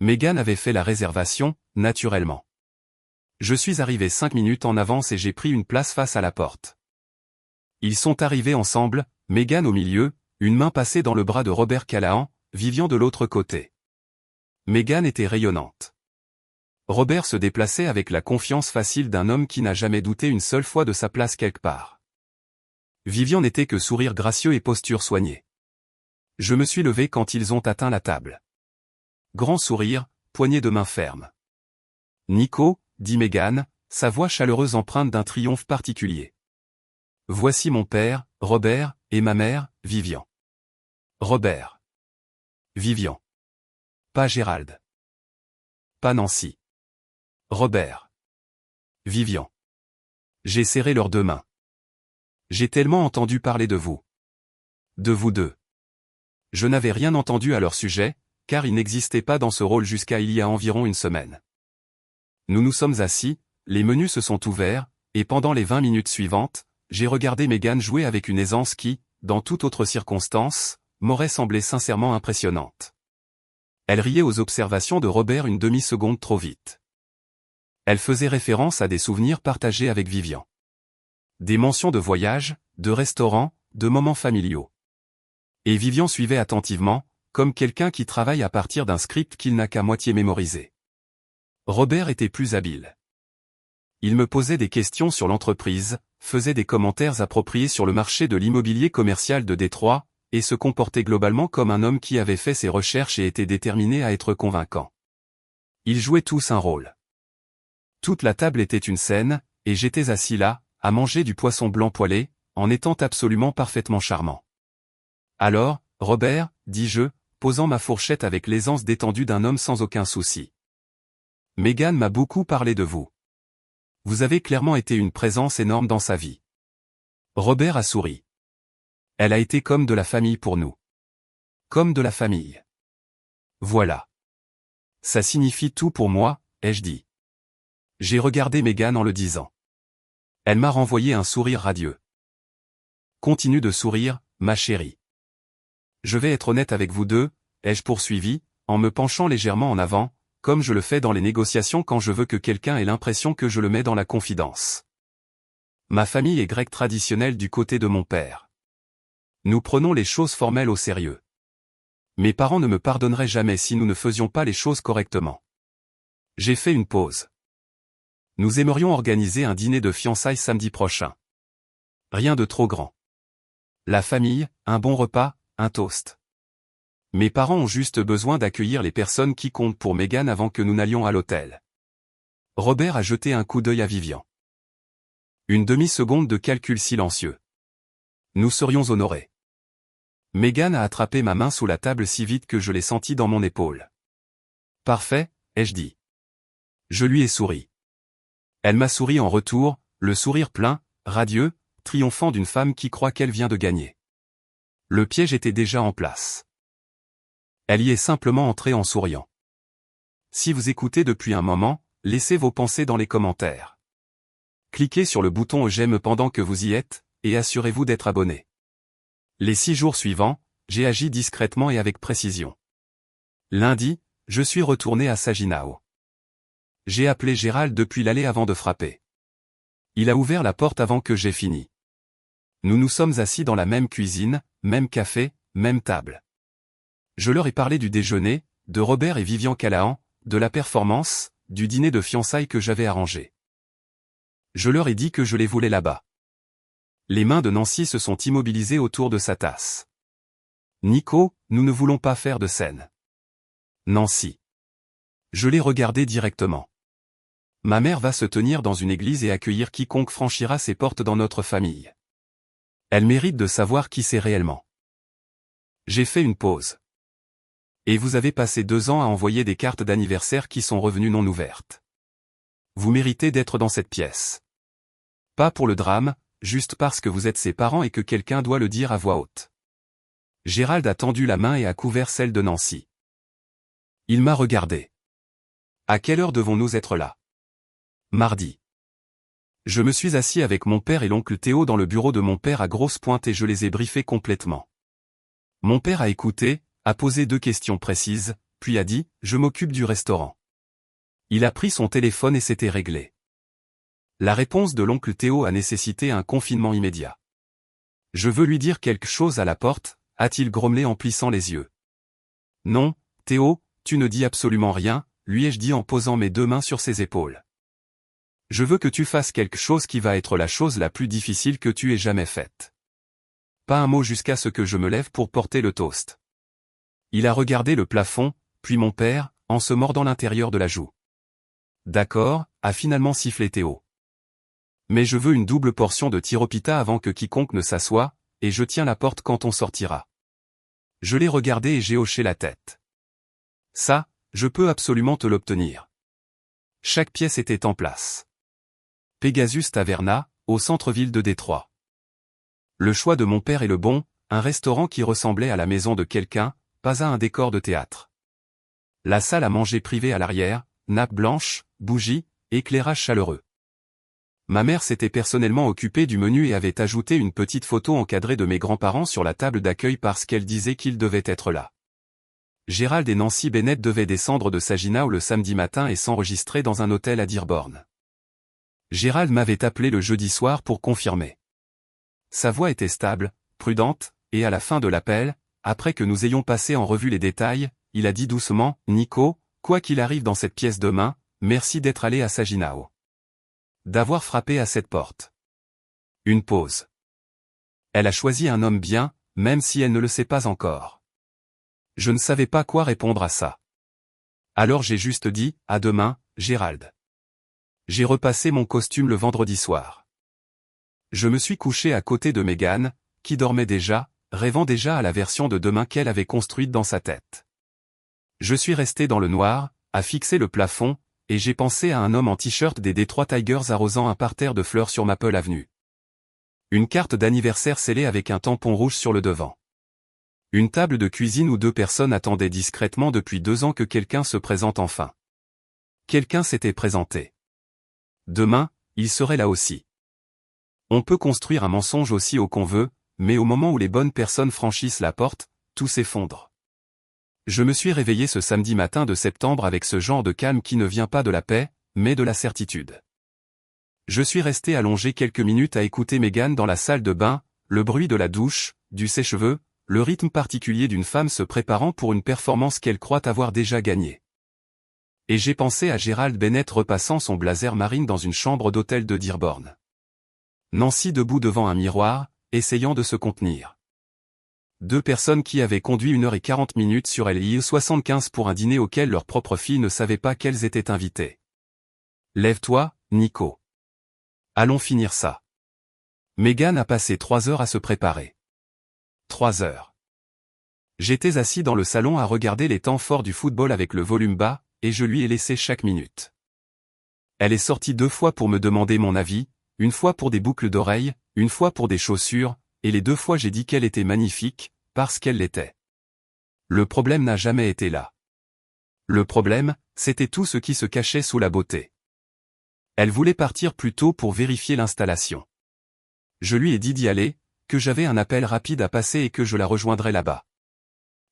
Megan avait fait la réservation, naturellement. Je suis arrivé 5 minutes en avance et j'ai pris une place face à la porte. Ils sont arrivés ensemble, Megan au milieu, une main passée dans le bras de Robert Callahan, Vivian de l'autre côté. Megan était rayonnante. Robert se déplaçait avec la confiance facile d'un homme qui n'a jamais douté une seule fois de sa place quelque part. Vivian n'était que sourire gracieux et posture soignée. Je me suis levé quand ils ont atteint la table. Grand sourire, poignée de main ferme. Nico, dit Megan, sa voix chaleureuse empreinte d'un triomphe particulier. Voici mon père, Robert, et ma mère, Vivian. Robert. Vivian. Pas Gérald. Pas Nancy. Robert. Vivian. J'ai serré leurs 2 mains. J'ai tellement entendu parler de vous. De vous deux. Je n'avais rien entendu à leur sujet, car ils n'existaient pas dans ce rôle jusqu'à il y a environ 1 semaine. Nous nous sommes assis, les menus se sont ouverts, et pendant les 20 minutes suivantes, j'ai regardé Megan jouer avec une aisance qui, dans toute autre circonstance, m'aurait semblé sincèrement impressionnante. Elle riait aux observations de Robert une demi-seconde trop vite. Elle faisait référence à des souvenirs partagés avec Vivian. Des mentions de voyages, de restaurants, de moments familiaux. Et Vivian suivait attentivement, comme quelqu'un qui travaille à partir d'un script qu'il n'a qu'à moitié mémorisé. Robert était plus habile. Il me posait des questions sur l'entreprise, faisait des commentaires appropriés sur le marché de l'immobilier commercial de Détroit, et se comportait globalement comme un homme qui avait fait ses recherches et était déterminé à être convaincant. Ils jouaient tous un rôle. Toute la table était une scène, et j'étais assis là, à manger du poisson blanc poêlé, en étant absolument parfaitement charmant. Alors, Robert, dis-je, posant ma fourchette avec l'aisance détendue d'un homme sans aucun souci. Megan m'a beaucoup parlé de vous. Vous avez clairement été une présence énorme dans sa vie. Robert a souri. Elle a été comme de la famille pour nous. Comme de la famille. Voilà. Ça signifie tout pour moi, ai-je dit. J'ai regardé Megan en le disant. Elle m'a renvoyé un sourire radieux. Continue de sourire, ma chérie. Je vais être honnête avec vous deux, ai-je poursuivi, en me penchant légèrement en avant, comme je le fais dans les négociations quand je veux que quelqu'un ait l'impression que je le mets dans la confidence. Ma famille est grecque traditionnelle du côté de mon père. Nous prenons les choses formelles au sérieux. Mes parents ne me pardonneraient jamais si nous ne faisions pas les choses correctement. J'ai fait une pause. Nous aimerions organiser un dîner de fiançailles samedi prochain. Rien de trop grand. La famille, un bon repas, un toast. Mes parents ont juste besoin d'accueillir les personnes qui comptent pour Meghan avant que nous n'allions à l'hôtel. Robert a jeté un coup d'œil à Vivian. Une demi-seconde de calcul silencieux. Nous serions honorés. Meghan a attrapé ma main sous la table si vite que je l'ai sentie dans mon épaule. Parfait, ai-je dit. Je lui ai souri. Elle m'a souri en retour, le sourire plein, radieux, triomphant d'une femme qui croit qu'elle vient de gagner. Le piège était déjà en place. Elle y est simplement entrée en souriant. Si vous écoutez depuis un moment, laissez vos pensées dans les commentaires. Cliquez sur le bouton j'aime pendant que vous y êtes, et assurez-vous d'être abonné. Les 6 jours suivants, j'ai agi discrètement et avec précision. Lundi, je suis retourné à Saginaw. J'ai appelé Gérald depuis l'allée avant de frapper. Il a ouvert la porte avant que j'aie fini. Nous nous sommes assis dans la même cuisine, même café, même table. Je leur ai parlé du déjeuner, de Robert et Vivian Callahan, de la performance, du dîner de fiançailles que j'avais arrangé. Je leur ai dit que je les voulais là-bas. Les mains de Nancy se sont immobilisées autour de sa tasse. Nico, nous ne voulons pas faire de scène. Nancy. Je l'ai regardé directement. Ma mère va se tenir dans une église et accueillir quiconque franchira ses portes dans notre famille. Elle mérite de savoir qui c'est réellement. J'ai fait une pause. Et vous avez passé 2 ans à envoyer des cartes d'anniversaire qui sont revenues non ouvertes. Vous méritez d'être dans cette pièce. Pas pour le drame, juste parce que vous êtes ses parents et que quelqu'un doit le dire à voix haute. Gérald a tendu la main et a couvert celle de Nancy. Il m'a regardé. À quelle heure devons-nous être là? Mardi. Je me suis assis avec mon père et l'oncle Théo dans le bureau de mon père à grosse pointe et je les ai briefés complètement. Mon père a écouté, a posé 2 questions précises, puis a dit « Je m'occupe du restaurant ». Il a pris son téléphone et s'était réglé. La réponse de l'oncle Théo a nécessité un confinement immédiat. « Je veux lui dire quelque chose à la porte », a-t-il grommelé en plissant les yeux. « Non, Théo, tu ne dis absolument rien », lui ai-je dit en posant mes 2 mains sur ses épaules. « Je veux que tu fasses quelque chose qui va être la chose la plus difficile que tu aies jamais faite. » Pas un mot jusqu'à ce que je me lève pour porter le toast. Il a regardé le plafond, puis mon père, en se mordant l'intérieur de la joue. « D'accord », a finalement sifflé Théo. « Mais je veux une double portion de tiropita avant que quiconque ne s'assoie, et je tiens la porte quand on sortira. » Je l'ai regardé et j'ai hoché la tête. « Ça, je peux absolument te l'obtenir. » Chaque pièce était en place. Pegasus Taverna, au centre-ville de Détroit. Le choix de mon père est le bon, un restaurant qui ressemblait à la maison de quelqu'un, pas à un décor de théâtre. La salle à manger privée à l'arrière, nappe blanche, bougies, éclairage chaleureux. Ma mère s'était personnellement occupée du menu et avait ajouté une petite photo encadrée de mes grands-parents sur la table d'accueil parce qu'elle disait qu'ils devaient être là. Gérald et Nancy Bennett devaient descendre de Saginaw le samedi matin et s'enregistrer dans un hôtel à Dearborn. Gérald m'avait appelé le jeudi soir pour confirmer. Sa voix était stable, prudente, et à la fin de l'appel, après que nous ayons passé en revue les détails, il a dit doucement « Nico, quoi qu'il arrive dans cette pièce demain, merci d'être allé à Saginaw. D'avoir frappé à cette porte. » Une pause. Elle a choisi un homme bien, même si elle ne le sait pas encore. Je ne savais pas quoi répondre à ça. Alors j'ai juste dit « À demain, Gérald. » J'ai repassé mon costume le vendredi soir. Je me suis couché à côté de Meghan, qui dormait déjà, rêvant déjà à la version de demain qu'elle avait construite dans sa tête. Je suis resté dans le noir, à fixer le plafond, et j'ai pensé à un homme en t-shirt des Detroit Tigers arrosant un parterre de fleurs sur Maple Avenue. Une carte d'anniversaire scellée avec un tampon rouge sur le devant. Une table de cuisine où 2 personnes attendaient discrètement depuis 2 ans que quelqu'un se présente enfin. Quelqu'un s'était présenté. Demain, il serait là aussi. On peut construire un mensonge aussi haut qu'on veut, mais au moment où les bonnes personnes franchissent la porte, tout s'effondre. Je me suis réveillé ce samedi matin de septembre avec ce genre de calme qui ne vient pas de la paix, mais de la certitude. Je suis resté allongé quelques minutes à écouter Megan dans la salle de bain, le bruit de la douche, du sèche-cheveux, le rythme particulier d'une femme se préparant pour une performance qu'elle croit avoir déjà gagnée. Et j'ai pensé à Gérald Bennett repassant son blazer marine dans une chambre d'hôtel de Dearborn. Nancy debout devant un miroir, essayant de se contenir. Deux personnes qui avaient conduit 1h40 sur LIE 75 pour un dîner auquel leur propre fille ne savait pas qu'elles étaient invitées. Lève-toi, Nico. Allons finir ça. Megan a passé 3 heures à se préparer. 3 heures. J'étais assis dans le salon à regarder les temps forts du football avec le volume bas, et je lui ai laissé chaque minute. Elle est sortie 2 fois pour me demander mon avis, une fois pour des boucles d'oreilles, une fois pour des chaussures, et les 2 fois j'ai dit qu'elle était magnifique, parce qu'elle l'était. Le problème n'a jamais été là. Le problème, c'était tout ce qui se cachait sous la beauté. Elle voulait partir plus tôt pour vérifier l'installation. Je lui ai dit d'y aller, que j'avais un appel rapide à passer et que je la rejoindrais là-bas.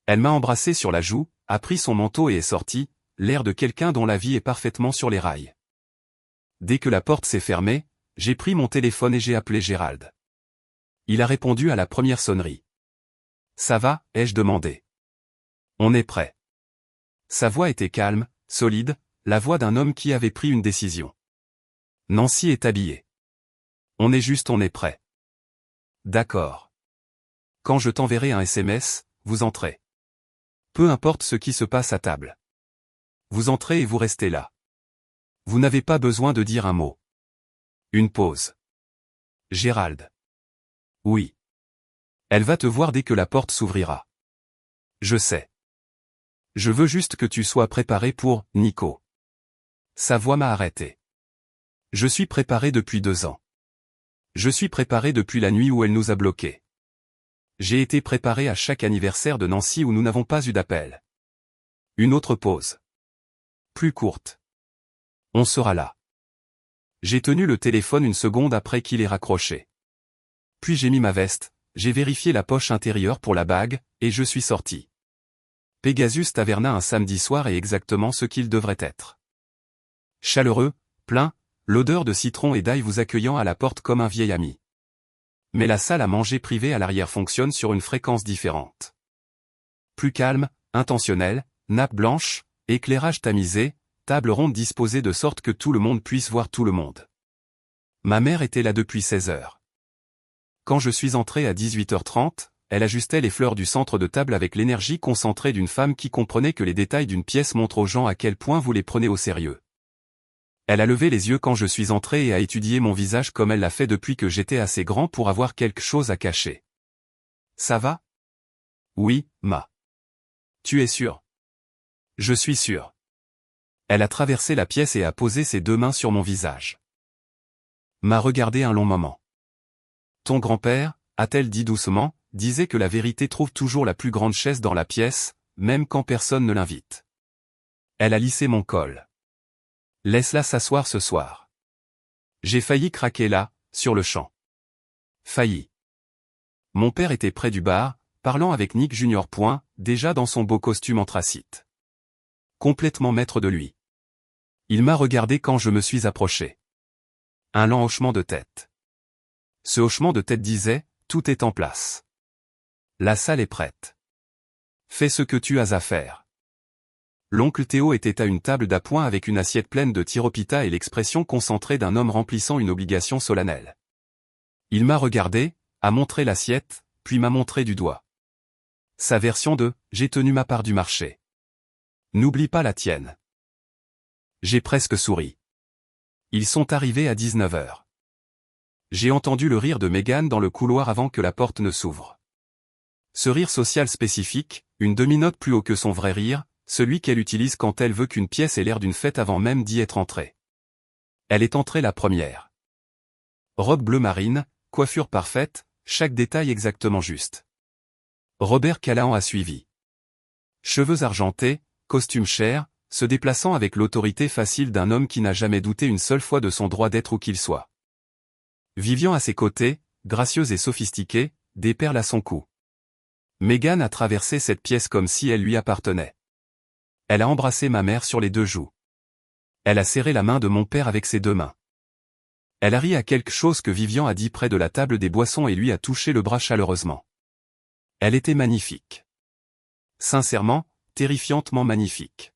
Elle m'a embrassé sur la joue, a pris son manteau et est sortie, l'air de quelqu'un dont la vie est parfaitement sur les rails. Dès que la porte s'est fermée, j'ai pris mon téléphone et j'ai appelé Gérald. Il a répondu à la première sonnerie. « Ça va ?» ai-je demandé. « On est prêt. » Sa voix était calme, solide, la voix d'un homme qui avait pris une décision. « Nancy est habillée. On est prêt. » « D'accord. Quand je t'enverrai un SMS, vous entrez. Peu importe ce qui se passe à table. Vous entrez et vous restez là. Vous n'avez pas besoin de dire un mot. » Une pause. « Gérald. » « Oui. Elle va te voir dès que la porte s'ouvrira. »« Je sais. Je veux juste que tu sois préparé pour, Nico. » Sa voix m'a arrêté. « Je suis préparé depuis 2 ans. Je suis préparé depuis la nuit où elle nous a bloqués. J'ai été préparé à chaque anniversaire de Nancy où nous n'avons pas eu d'appel. » Une autre pause. Plus courte. « On sera là. » J'ai tenu le téléphone une seconde après qu'il ait raccroché. Puis j'ai mis ma veste, j'ai vérifié la poche intérieure pour la bague, et je suis sorti. Pegasus Taverna un samedi soir est exactement ce qu'il devrait être. Chaleureux, plein, l'odeur de citron et d'ail vous accueillant à la porte comme un vieil ami. Mais la salle à manger privée à l'arrière fonctionne sur une fréquence différente. Plus calme, intentionnel, nappe blanche, éclairage tamisé, table ronde disposée de sorte que tout le monde puisse voir tout le monde. Ma mère était là depuis 16 heures. Quand je suis entré à 18h30, elle ajustait les fleurs du centre de table avec l'énergie concentrée d'une femme qui comprenait que les détails d'une pièce montrent aux gens à quel point vous les prenez au sérieux. Elle a levé les yeux quand je suis entré et a étudié mon visage comme elle l'a fait depuis que j'étais assez grand pour avoir quelque chose à cacher. « Ça va ? » ?»« Oui, ma. »« Tu es sûr ? » ?»« Je suis sûr. » Elle a traversé la pièce et a posé ses 2 mains sur mon visage. M'a regardé un long moment. « Ton grand-père, a-t-elle dit doucement, disait que la vérité trouve toujours la plus grande chaise dans la pièce, même quand personne ne l'invite. » Elle a lissé mon col. « Laisse-la s'asseoir ce soir. » J'ai failli craquer là, sur le champ. Failli. Mon père était près du bar, parlant avec Nick Junior. Déjà dans son beau costume anthracite. Complètement maître de lui. Il m'a regardé quand je me suis approché. Un lent hochement de tête. Ce hochement de tête disait, tout est en place. La salle est prête. Fais ce que tu as à faire. L'oncle Théo était à une table d'appoint avec une assiette pleine de tiropita et l'expression concentrée d'un homme remplissant une obligation solennelle. Il m'a regardé, a montré l'assiette, puis m'a montré du doigt. Sa version de « j'ai tenu ma part du marché. N'oublie pas la tienne. » J'ai presque souri. Ils sont arrivés à 19h. J'ai entendu le rire de Megan dans le couloir avant que la porte ne s'ouvre. Ce rire social spécifique, une demi-note plus haut que son vrai rire, celui qu'elle utilise quand elle veut qu'une pièce ait l'air d'une fête avant même d'y être entrée. Elle est entrée la première. Robe bleu marine, coiffure parfaite, chaque détail exactement juste. Robert Callahan a suivi. Cheveux argentés, costume cher, se déplaçant avec l'autorité facile d'un homme qui n'a jamais douté une seule fois de son droit d'être où qu'il soit. Vivian à ses côtés, gracieuse et sophistiquée, des perles à son cou. Meghan a traversé cette pièce comme si elle lui appartenait. Elle a embrassé ma mère sur les 2 joues. Elle a serré la main de mon père avec ses 2 mains. Elle a ri à quelque chose que Vivian a dit près de la table des boissons et lui a touché le bras chaleureusement. Elle était magnifique. Sincèrement, terrifiantement magnifique.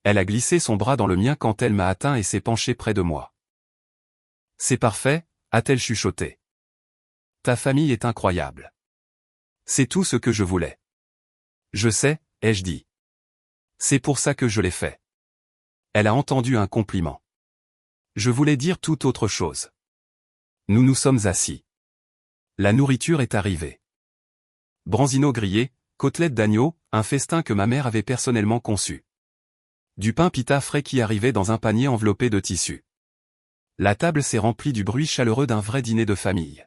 Elle a glissé son bras dans le mien quand elle m'a atteint et s'est penchée près de moi. C'est parfait, a-t-elle chuchoté. Ta famille est incroyable. C'est tout ce que je voulais. Je sais, ai-je dit. C'est pour ça que je l'ai fait. Elle a entendu un compliment. Je voulais dire tout autre chose. Nous nous sommes assis. La nourriture est arrivée. Branzino grillé, côtelettes d'agneau, un festin que ma mère avait personnellement conçu. Du pain pita frais qui arrivait dans un panier enveloppé de tissu. La table s'est remplie du bruit chaleureux d'un vrai dîner de famille.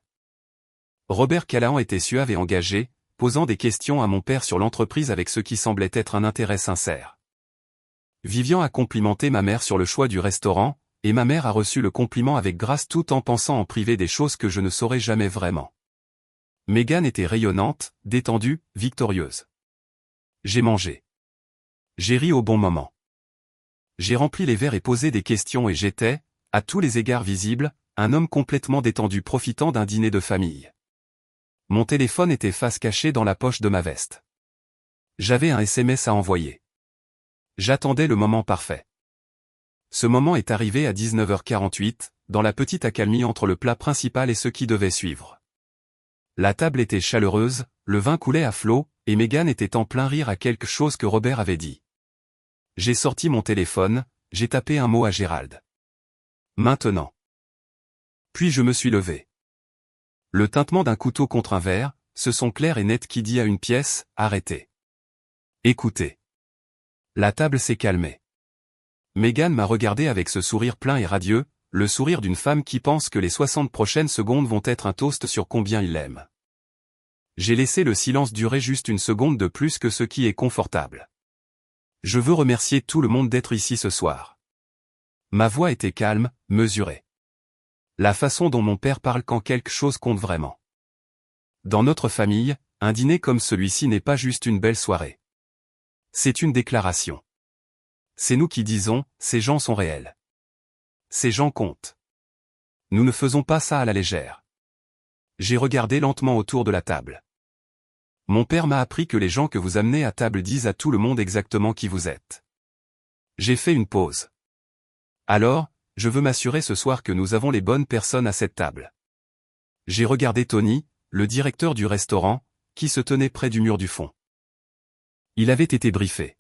Robert Callahan était suave et engagé, posant des questions à mon père sur l'entreprise avec ce qui semblait être un intérêt sincère. Vivian a complimenté ma mère sur le choix du restaurant, et ma mère a reçu le compliment avec grâce tout en pensant en privé des choses que je ne saurais jamais vraiment. Meghan était rayonnante, détendue, victorieuse. J'ai mangé. J'ai ri au bon moment. J'ai rempli les verres et posé des questions et j'étais, à tous les égards visibles, un homme complètement détendu profitant d'un dîner de famille. Mon téléphone était face cachée dans la poche de ma veste. J'avais un SMS à envoyer. J'attendais le moment parfait. Ce moment est arrivé à 19h48, dans la petite accalmie entre le plat principal et ce qui devait suivre. La table était chaleureuse, le vin coulait à flot, et Meghan était en plein rire à quelque chose que Robert avait dit. J'ai sorti mon téléphone, j'ai tapé un mot à Gérald. Maintenant. Puis je me suis levé. Le tintement d'un couteau contre un verre, ce son clair et net qui dit à une pièce, arrêtez. Écoutez. La table s'est calmée. Meghan m'a regardé avec ce sourire plein et radieux, le sourire d'une femme qui pense que les 60 prochaines secondes vont être un toast sur combien il l'aime. J'ai laissé le silence durer juste une seconde de plus que ce qui est confortable. Je veux remercier tout le monde d'être ici ce soir. Ma voix était calme, mesurée. La façon dont mon père parle quand quelque chose compte vraiment. Dans notre famille, un dîner comme celui-ci n'est pas juste une belle soirée. C'est une déclaration. C'est nous qui disons, ces gens sont réels. Ces gens comptent. Nous ne faisons pas ça à la légère. J'ai regardé lentement autour de la table. Mon père m'a appris que les gens que vous amenez à table disent à tout le monde exactement qui vous êtes. J'ai fait une pause. Alors, je veux m'assurer ce soir que nous avons les bonnes personnes à cette table. J'ai regardé Tony, le directeur du restaurant, qui se tenait près du mur du fond. Il avait été briefé.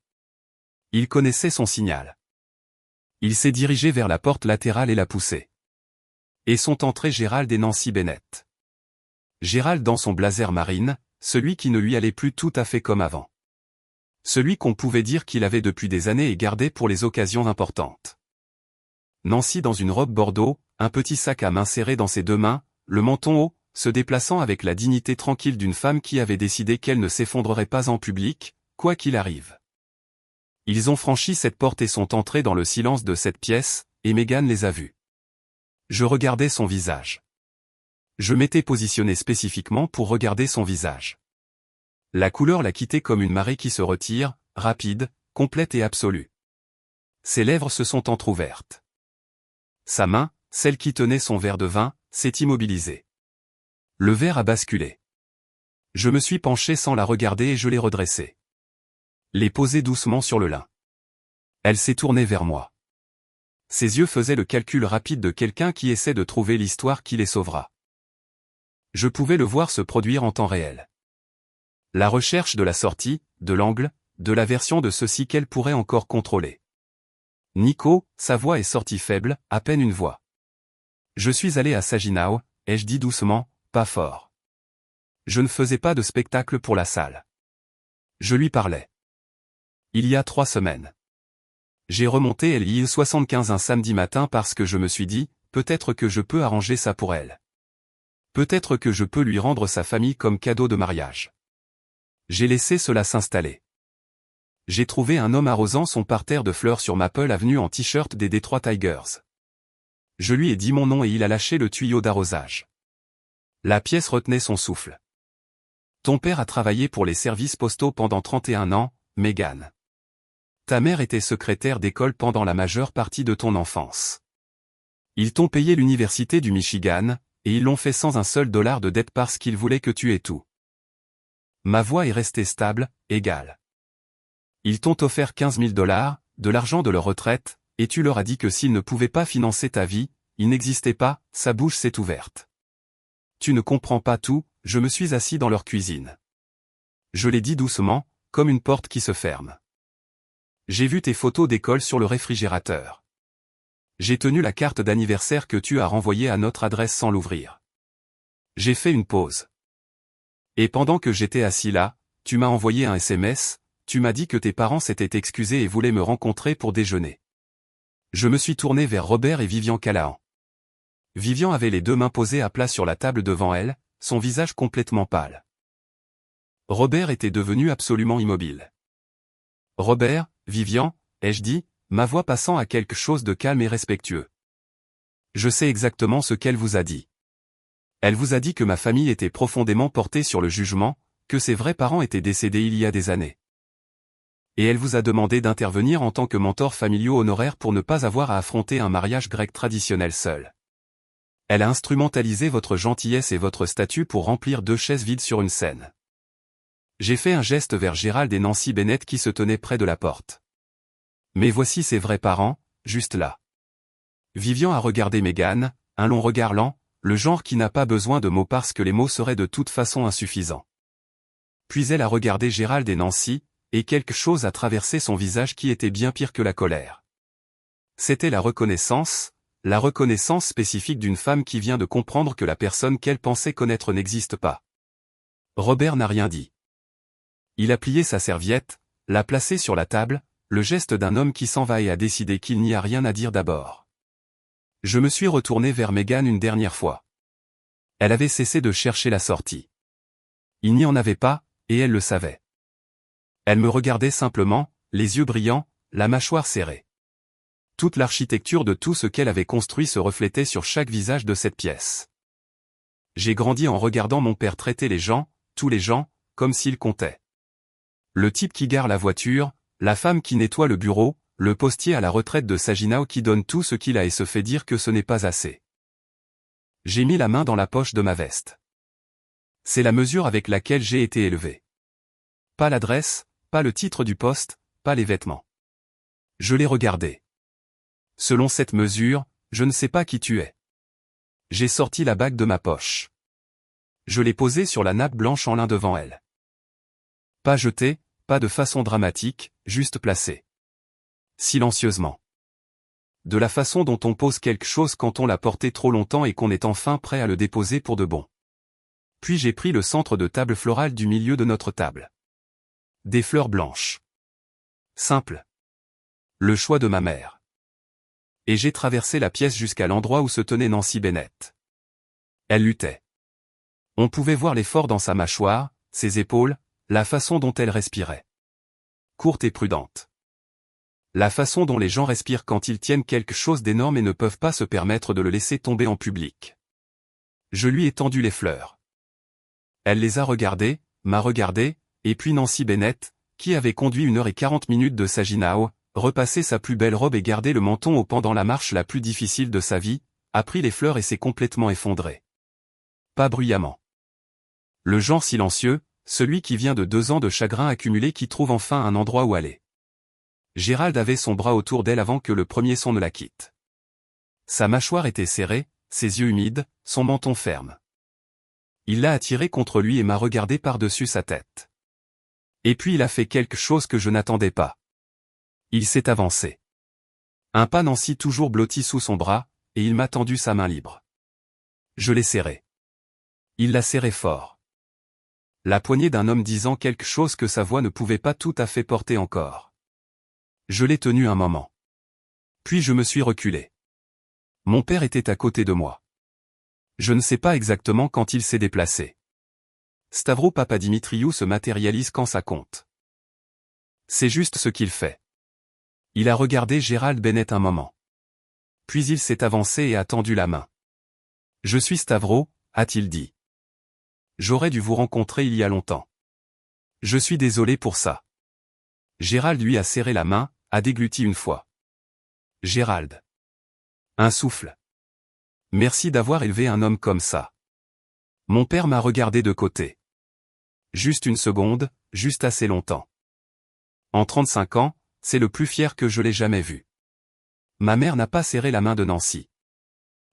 Il connaissait son signal. Il s'est dirigé vers la porte latérale et l'a poussée. Et sont entrés Gérald et Nancy Bennett. Gérald dans son blazer marine, celui qui ne lui allait plus tout à fait comme avant. Celui qu'on pouvait dire qu'il avait depuis des années et gardé pour les occasions importantes. Nancy dans une robe bordeaux, un petit sac à main serré dans ses 2 mains, le menton haut, se déplaçant avec la dignité tranquille d'une femme qui avait décidé qu'elle ne s'effondrerait pas en public, quoi qu'il arrive. Ils ont franchi cette porte et sont entrés dans le silence de cette pièce, et Meghan les a vus. Je regardais son visage. Je m'étais positionné spécifiquement pour regarder son visage. La couleur l'a quitté comme une marée qui se retire, rapide, complète et absolue. Ses lèvres se sont entr'ouvertes. Sa main, celle qui tenait son verre de vin, s'est immobilisée. Le verre a basculé. Je me suis penché sans la regarder et je l'ai redressé. Les posé doucement sur le lin. Elle s'est tournée vers moi. Ses yeux faisaient le calcul rapide de quelqu'un qui essaie de trouver l'histoire qui les sauvera. Je pouvais le voir se produire en temps réel. La recherche de la sortie, de l'angle, de la version de ceci qu'elle pourrait encore contrôler. Nico, sa voix est sortie faible, à peine une voix. Je suis allé à Saginaw, ai-je dit doucement, pas fort. Je ne faisais pas de spectacle pour la salle. Je lui parlais. Il y a 3 semaines. J'ai remonté LI 75 un samedi matin parce que je me suis dit, peut-être que je peux arranger ça pour elle. Peut-être que je peux lui rendre sa famille comme cadeau de mariage. J'ai laissé cela s'installer. J'ai trouvé un homme arrosant son parterre de fleurs sur Maple Avenue en t-shirt des Detroit Tigers. Je lui ai dit mon nom et il a lâché le tuyau d'arrosage. La pièce retenait son souffle. Ton père a travaillé pour les services postaux pendant 31 ans, Megan. Ta mère était secrétaire d'école pendant la majeure partie de ton enfance. Ils t'ont payé l'université du Michigan, et ils l'ont fait sans un seul dollar de dette parce qu'ils voulaient que tu aies tout. Ma voix est restée stable, égale. Ils t'ont offert 15 000 $, de l'argent de leur retraite, et tu leur as dit que s'ils ne pouvaient pas financer ta vie, ils n'existaient pas, sa bouche s'est ouverte. Tu ne comprends pas tout, je me suis assis dans leur cuisine. Je l'ai dit doucement, comme une porte qui se ferme. J'ai vu tes photos d'école sur le réfrigérateur. J'ai tenu la carte d'anniversaire que tu as renvoyée à notre adresse sans l'ouvrir. J'ai fait une pause. Et pendant que j'étais assis là, tu m'as envoyé un SMS, tu m'as dit que tes parents s'étaient excusés et voulaient me rencontrer pour déjeuner. Je me suis tourné vers Robert et Vivian Callahan. Vivian avait les deux mains posées à plat sur la table devant elle, son visage complètement pâle. Robert était devenu absolument immobile. Robert, Vivian, ai-je dit, ma voix passant à quelque chose de calme et respectueux. Je sais exactement ce qu'elle vous a dit. Elle vous a dit que ma famille était profondément portée sur le jugement, que ses vrais parents étaient décédés il y a des années. Et elle vous a demandé d'intervenir en tant que mentor familial honoraire pour ne pas avoir à affronter un mariage grec traditionnel seul. Elle a instrumentalisé votre gentillesse et votre statut pour remplir 2 chaises vides sur une scène. J'ai fait un geste vers Gérald et Nancy Bennett qui se tenaient près de la porte. Mais voici ses vrais parents, juste là. Vivian a regardé Megan, un long regard lent, le genre qui n'a pas besoin de mots parce que les mots seraient de toute façon insuffisants. Puis elle a regardé Gérald et Nancy, et quelque chose a traversé son visage qui était bien pire que la colère. C'était la reconnaissance spécifique d'une femme qui vient de comprendre que la personne qu'elle pensait connaître n'existe pas. Robert n'a rien dit. Il a plié sa serviette, l'a placée sur la table, le geste d'un homme qui s'en va et a décidé qu'il n'y a rien à dire d'abord. Je me suis retourné vers Megan une dernière fois. Elle avait cessé de chercher la sortie. Il n'y en avait pas, et elle le savait. Elle me regardait simplement, les yeux brillants, la mâchoire serrée. Toute l'architecture de tout ce qu'elle avait construit se reflétait sur chaque visage de cette pièce. J'ai grandi en regardant mon père traiter les gens, tous les gens, comme s'ils comptaient. Le type qui gare la voiture, la femme qui nettoie le bureau, le postier à la retraite de Saginaw qui donne tout ce qu'il a et se fait dire que ce n'est pas assez. J'ai mis la main dans la poche de ma veste. C'est la mesure avec laquelle j'ai été élevé. Pas l'adresse, pas le titre du poste, pas les vêtements. Je l'ai regardé. Selon cette mesure, je ne sais pas qui tu es. J'ai sorti la bague de ma poche. Je l'ai posée sur la nappe blanche en lin devant elle. Pas jetée, pas de façon dramatique, juste placée. Silencieusement. De la façon dont on pose quelque chose quand on l'a porté trop longtemps et qu'on est enfin prêt à le déposer pour de bon. Puis j'ai pris le centre de table florale du milieu de notre table. Des fleurs blanches. Simple. Le choix de ma mère. Et j'ai traversé la pièce jusqu'à l'endroit où se tenait Nancy Bennett. Elle luttait. On pouvait voir l'effort dans sa mâchoire, ses épaules, la façon dont elle respirait. Courte et prudente. La façon dont les gens respirent quand ils tiennent quelque chose d'énorme et ne peuvent pas se permettre de le laisser tomber en public. Je lui ai tendu les fleurs. Elle les a regardées, m'a regardé, et puis Nancy Bennett, qui avait conduit 1h40 de Saginaw, repassé sa plus belle robe et gardé le menton haut pendant la marche la plus difficile de sa vie, a pris les fleurs et s'est complètement effondré. Pas bruyamment. Le genre silencieux, celui qui vient de 2 ans de chagrin accumulé qui trouve enfin un endroit où aller. Gérald avait son bras autour d'elle avant que le premier son ne la quitte. Sa mâchoire était serrée, ses yeux humides, son menton ferme. Il l'a attiré contre lui et m'a regardé par-dessus sa tête. Et puis il a fait quelque chose que je n'attendais pas. Il s'est avancé. Un pas Nancy toujours blotti sous son bras, et il m'a tendu sa main libre. Je l'ai serré. Il l'a serré fort. La poignée d'un homme disant quelque chose que sa voix ne pouvait pas tout à fait porter encore. Je l'ai tenu un moment. Puis je me suis reculé. Mon père était à côté de moi. Je ne sais pas exactement quand il s'est déplacé. Stavro Papadimitriou se matérialise quand ça compte. C'est juste ce qu'il fait. Il a regardé Gérald Bennett un moment. Puis il s'est avancé et a tendu la main. « Je suis Stavro », a-t-il dit. J'aurais dû vous rencontrer il y a longtemps. Je suis désolé pour ça. Gérald lui a serré la main, a dégluti une fois. Gérald. Un souffle. Merci d'avoir élevé un homme comme ça. Mon père m'a regardé de côté. Juste une seconde, juste assez longtemps. En 35 ans, c'est le plus fier que je l'ai jamais vu. Ma mère n'a pas serré la main de Nancy.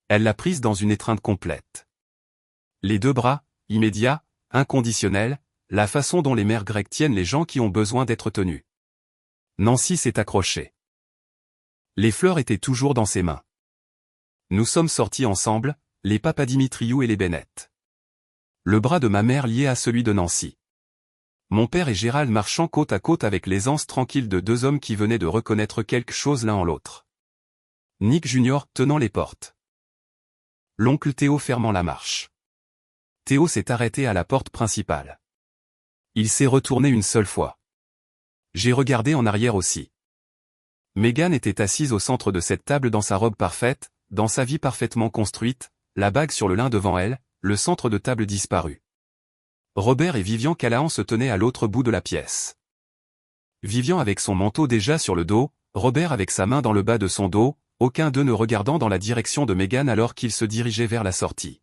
Elle l'a prise dans une étreinte complète. Les deux bras, immédiats, inconditionnels, la façon dont les mères grecques tiennent les gens qui ont besoin d'être tenus. Nancy s'est accrochée. Les fleurs étaient toujours dans ses mains. Nous sommes sortis ensemble, les Papadimitriou et les Bennett. Le bras de ma mère lié à celui de Nancy. Mon père et Gérald marchant côte à côte avec l'aisance tranquille de deux hommes qui venaient de reconnaître quelque chose l'un en l'autre. Nick Junior tenant les portes. L'oncle Théo fermant la marche. Théo s'est arrêté à la porte principale. Il s'est retourné une seule fois. J'ai regardé en arrière aussi. Meghan était assise au centre de cette table dans sa robe parfaite, dans sa vie parfaitement construite, la bague sur le lin devant elle, le centre de table disparu. Robert et Vivian Callahan se tenaient à l'autre bout de la pièce. Vivian avec son manteau déjà sur le dos, Robert avec sa main dans le bas de son dos, aucun d'eux ne regardant dans la direction de Meghan alors qu'il se dirigeait vers la sortie.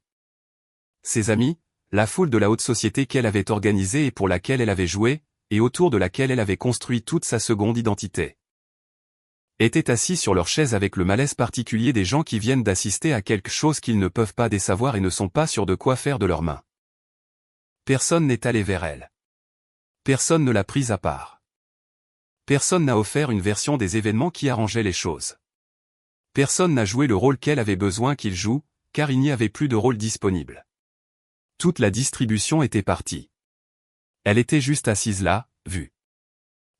Ses amis, la foule de la haute société qu'elle avait organisée et pour laquelle elle avait joué, et autour de laquelle elle avait construit toute sa seconde identité, étaient assis sur leurs chaises avec le malaise particulier des gens qui viennent d'assister à quelque chose qu'ils ne peuvent pas désavoir et ne sont pas sûrs de quoi faire de leurs mains. Personne n'est allé vers elle. Personne ne l'a prise à part. Personne n'a offert une version des événements qui arrangeait les choses. Personne n'a joué le rôle qu'elle avait besoin qu'il joue, car il n'y avait plus de rôle disponible. Toute la distribution était partie. Elle était juste assise là, vue.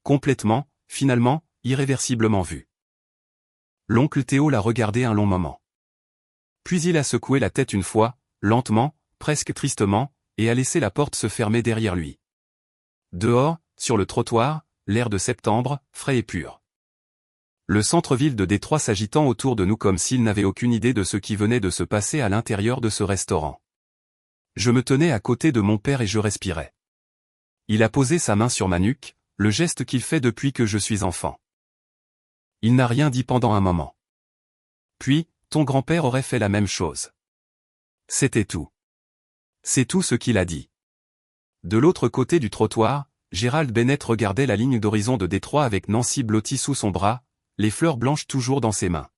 Complètement, finalement, irréversiblement vue. L'oncle Théo l'a regardé un long moment. Puis il a secoué la tête une fois, lentement, presque tristement, et a laissé la porte se fermer derrière lui. Dehors, sur le trottoir, l'air de septembre, frais et pur. Le centre-ville de Détroit s'agitant autour de nous comme s'il n'avait aucune idée de ce qui venait de se passer à l'intérieur de ce restaurant. Je me tenais à côté de mon père et je respirais. Il a posé sa main sur ma nuque, le geste qu'il fait depuis que je suis enfant. Il n'a rien dit pendant un moment. Puis, ton grand-père aurait fait la même chose. C'était tout. C'est tout ce qu'il a dit. De l'autre côté du trottoir, Gérald Bennett regardait la ligne d'horizon de Détroit avec Nancy blottie sous son bras, les fleurs blanches toujours dans ses mains.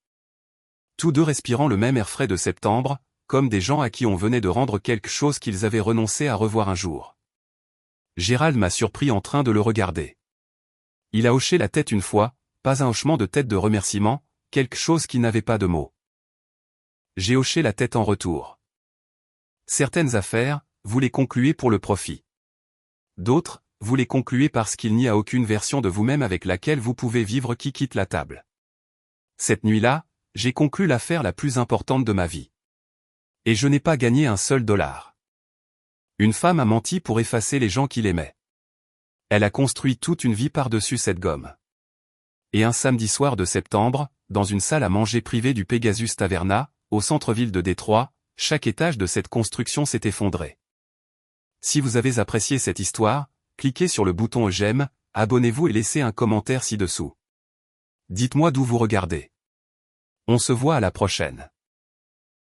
Tous deux respirant le même air frais de septembre, comme des gens à qui on venait de rendre quelque chose qu'ils avaient renoncé à revoir un jour. Gérald m'a surpris en train de le regarder. Il a hoché la tête une fois, pas un hochement de tête de remerciement, quelque chose qui n'avait pas de mots. J'ai hoché la tête en retour. Certaines affaires, vous les concluez pour le profit. D'autres, vous les concluez parce qu'il n'y a aucune version de vous-même avec laquelle vous pouvez vivre qui quitte la table. Cette nuit-là, j'ai conclu l'affaire la plus importante de ma vie. Et je n'ai pas gagné un seul dollar. Une femme a menti pour effacer les gens qu'il aimait. Elle a construit toute une vie par-dessus cette gomme. Et un samedi soir de septembre, dans une salle à manger privée du Pegasus Taverna, au centre-ville de Détroit, chaque étage de cette construction s'est effondré. Si vous avez apprécié cette histoire, cliquez sur le bouton j'aime, abonnez-vous et laissez un commentaire ci-dessous. Dites-moi d'où vous regardez. On se voit à la prochaine.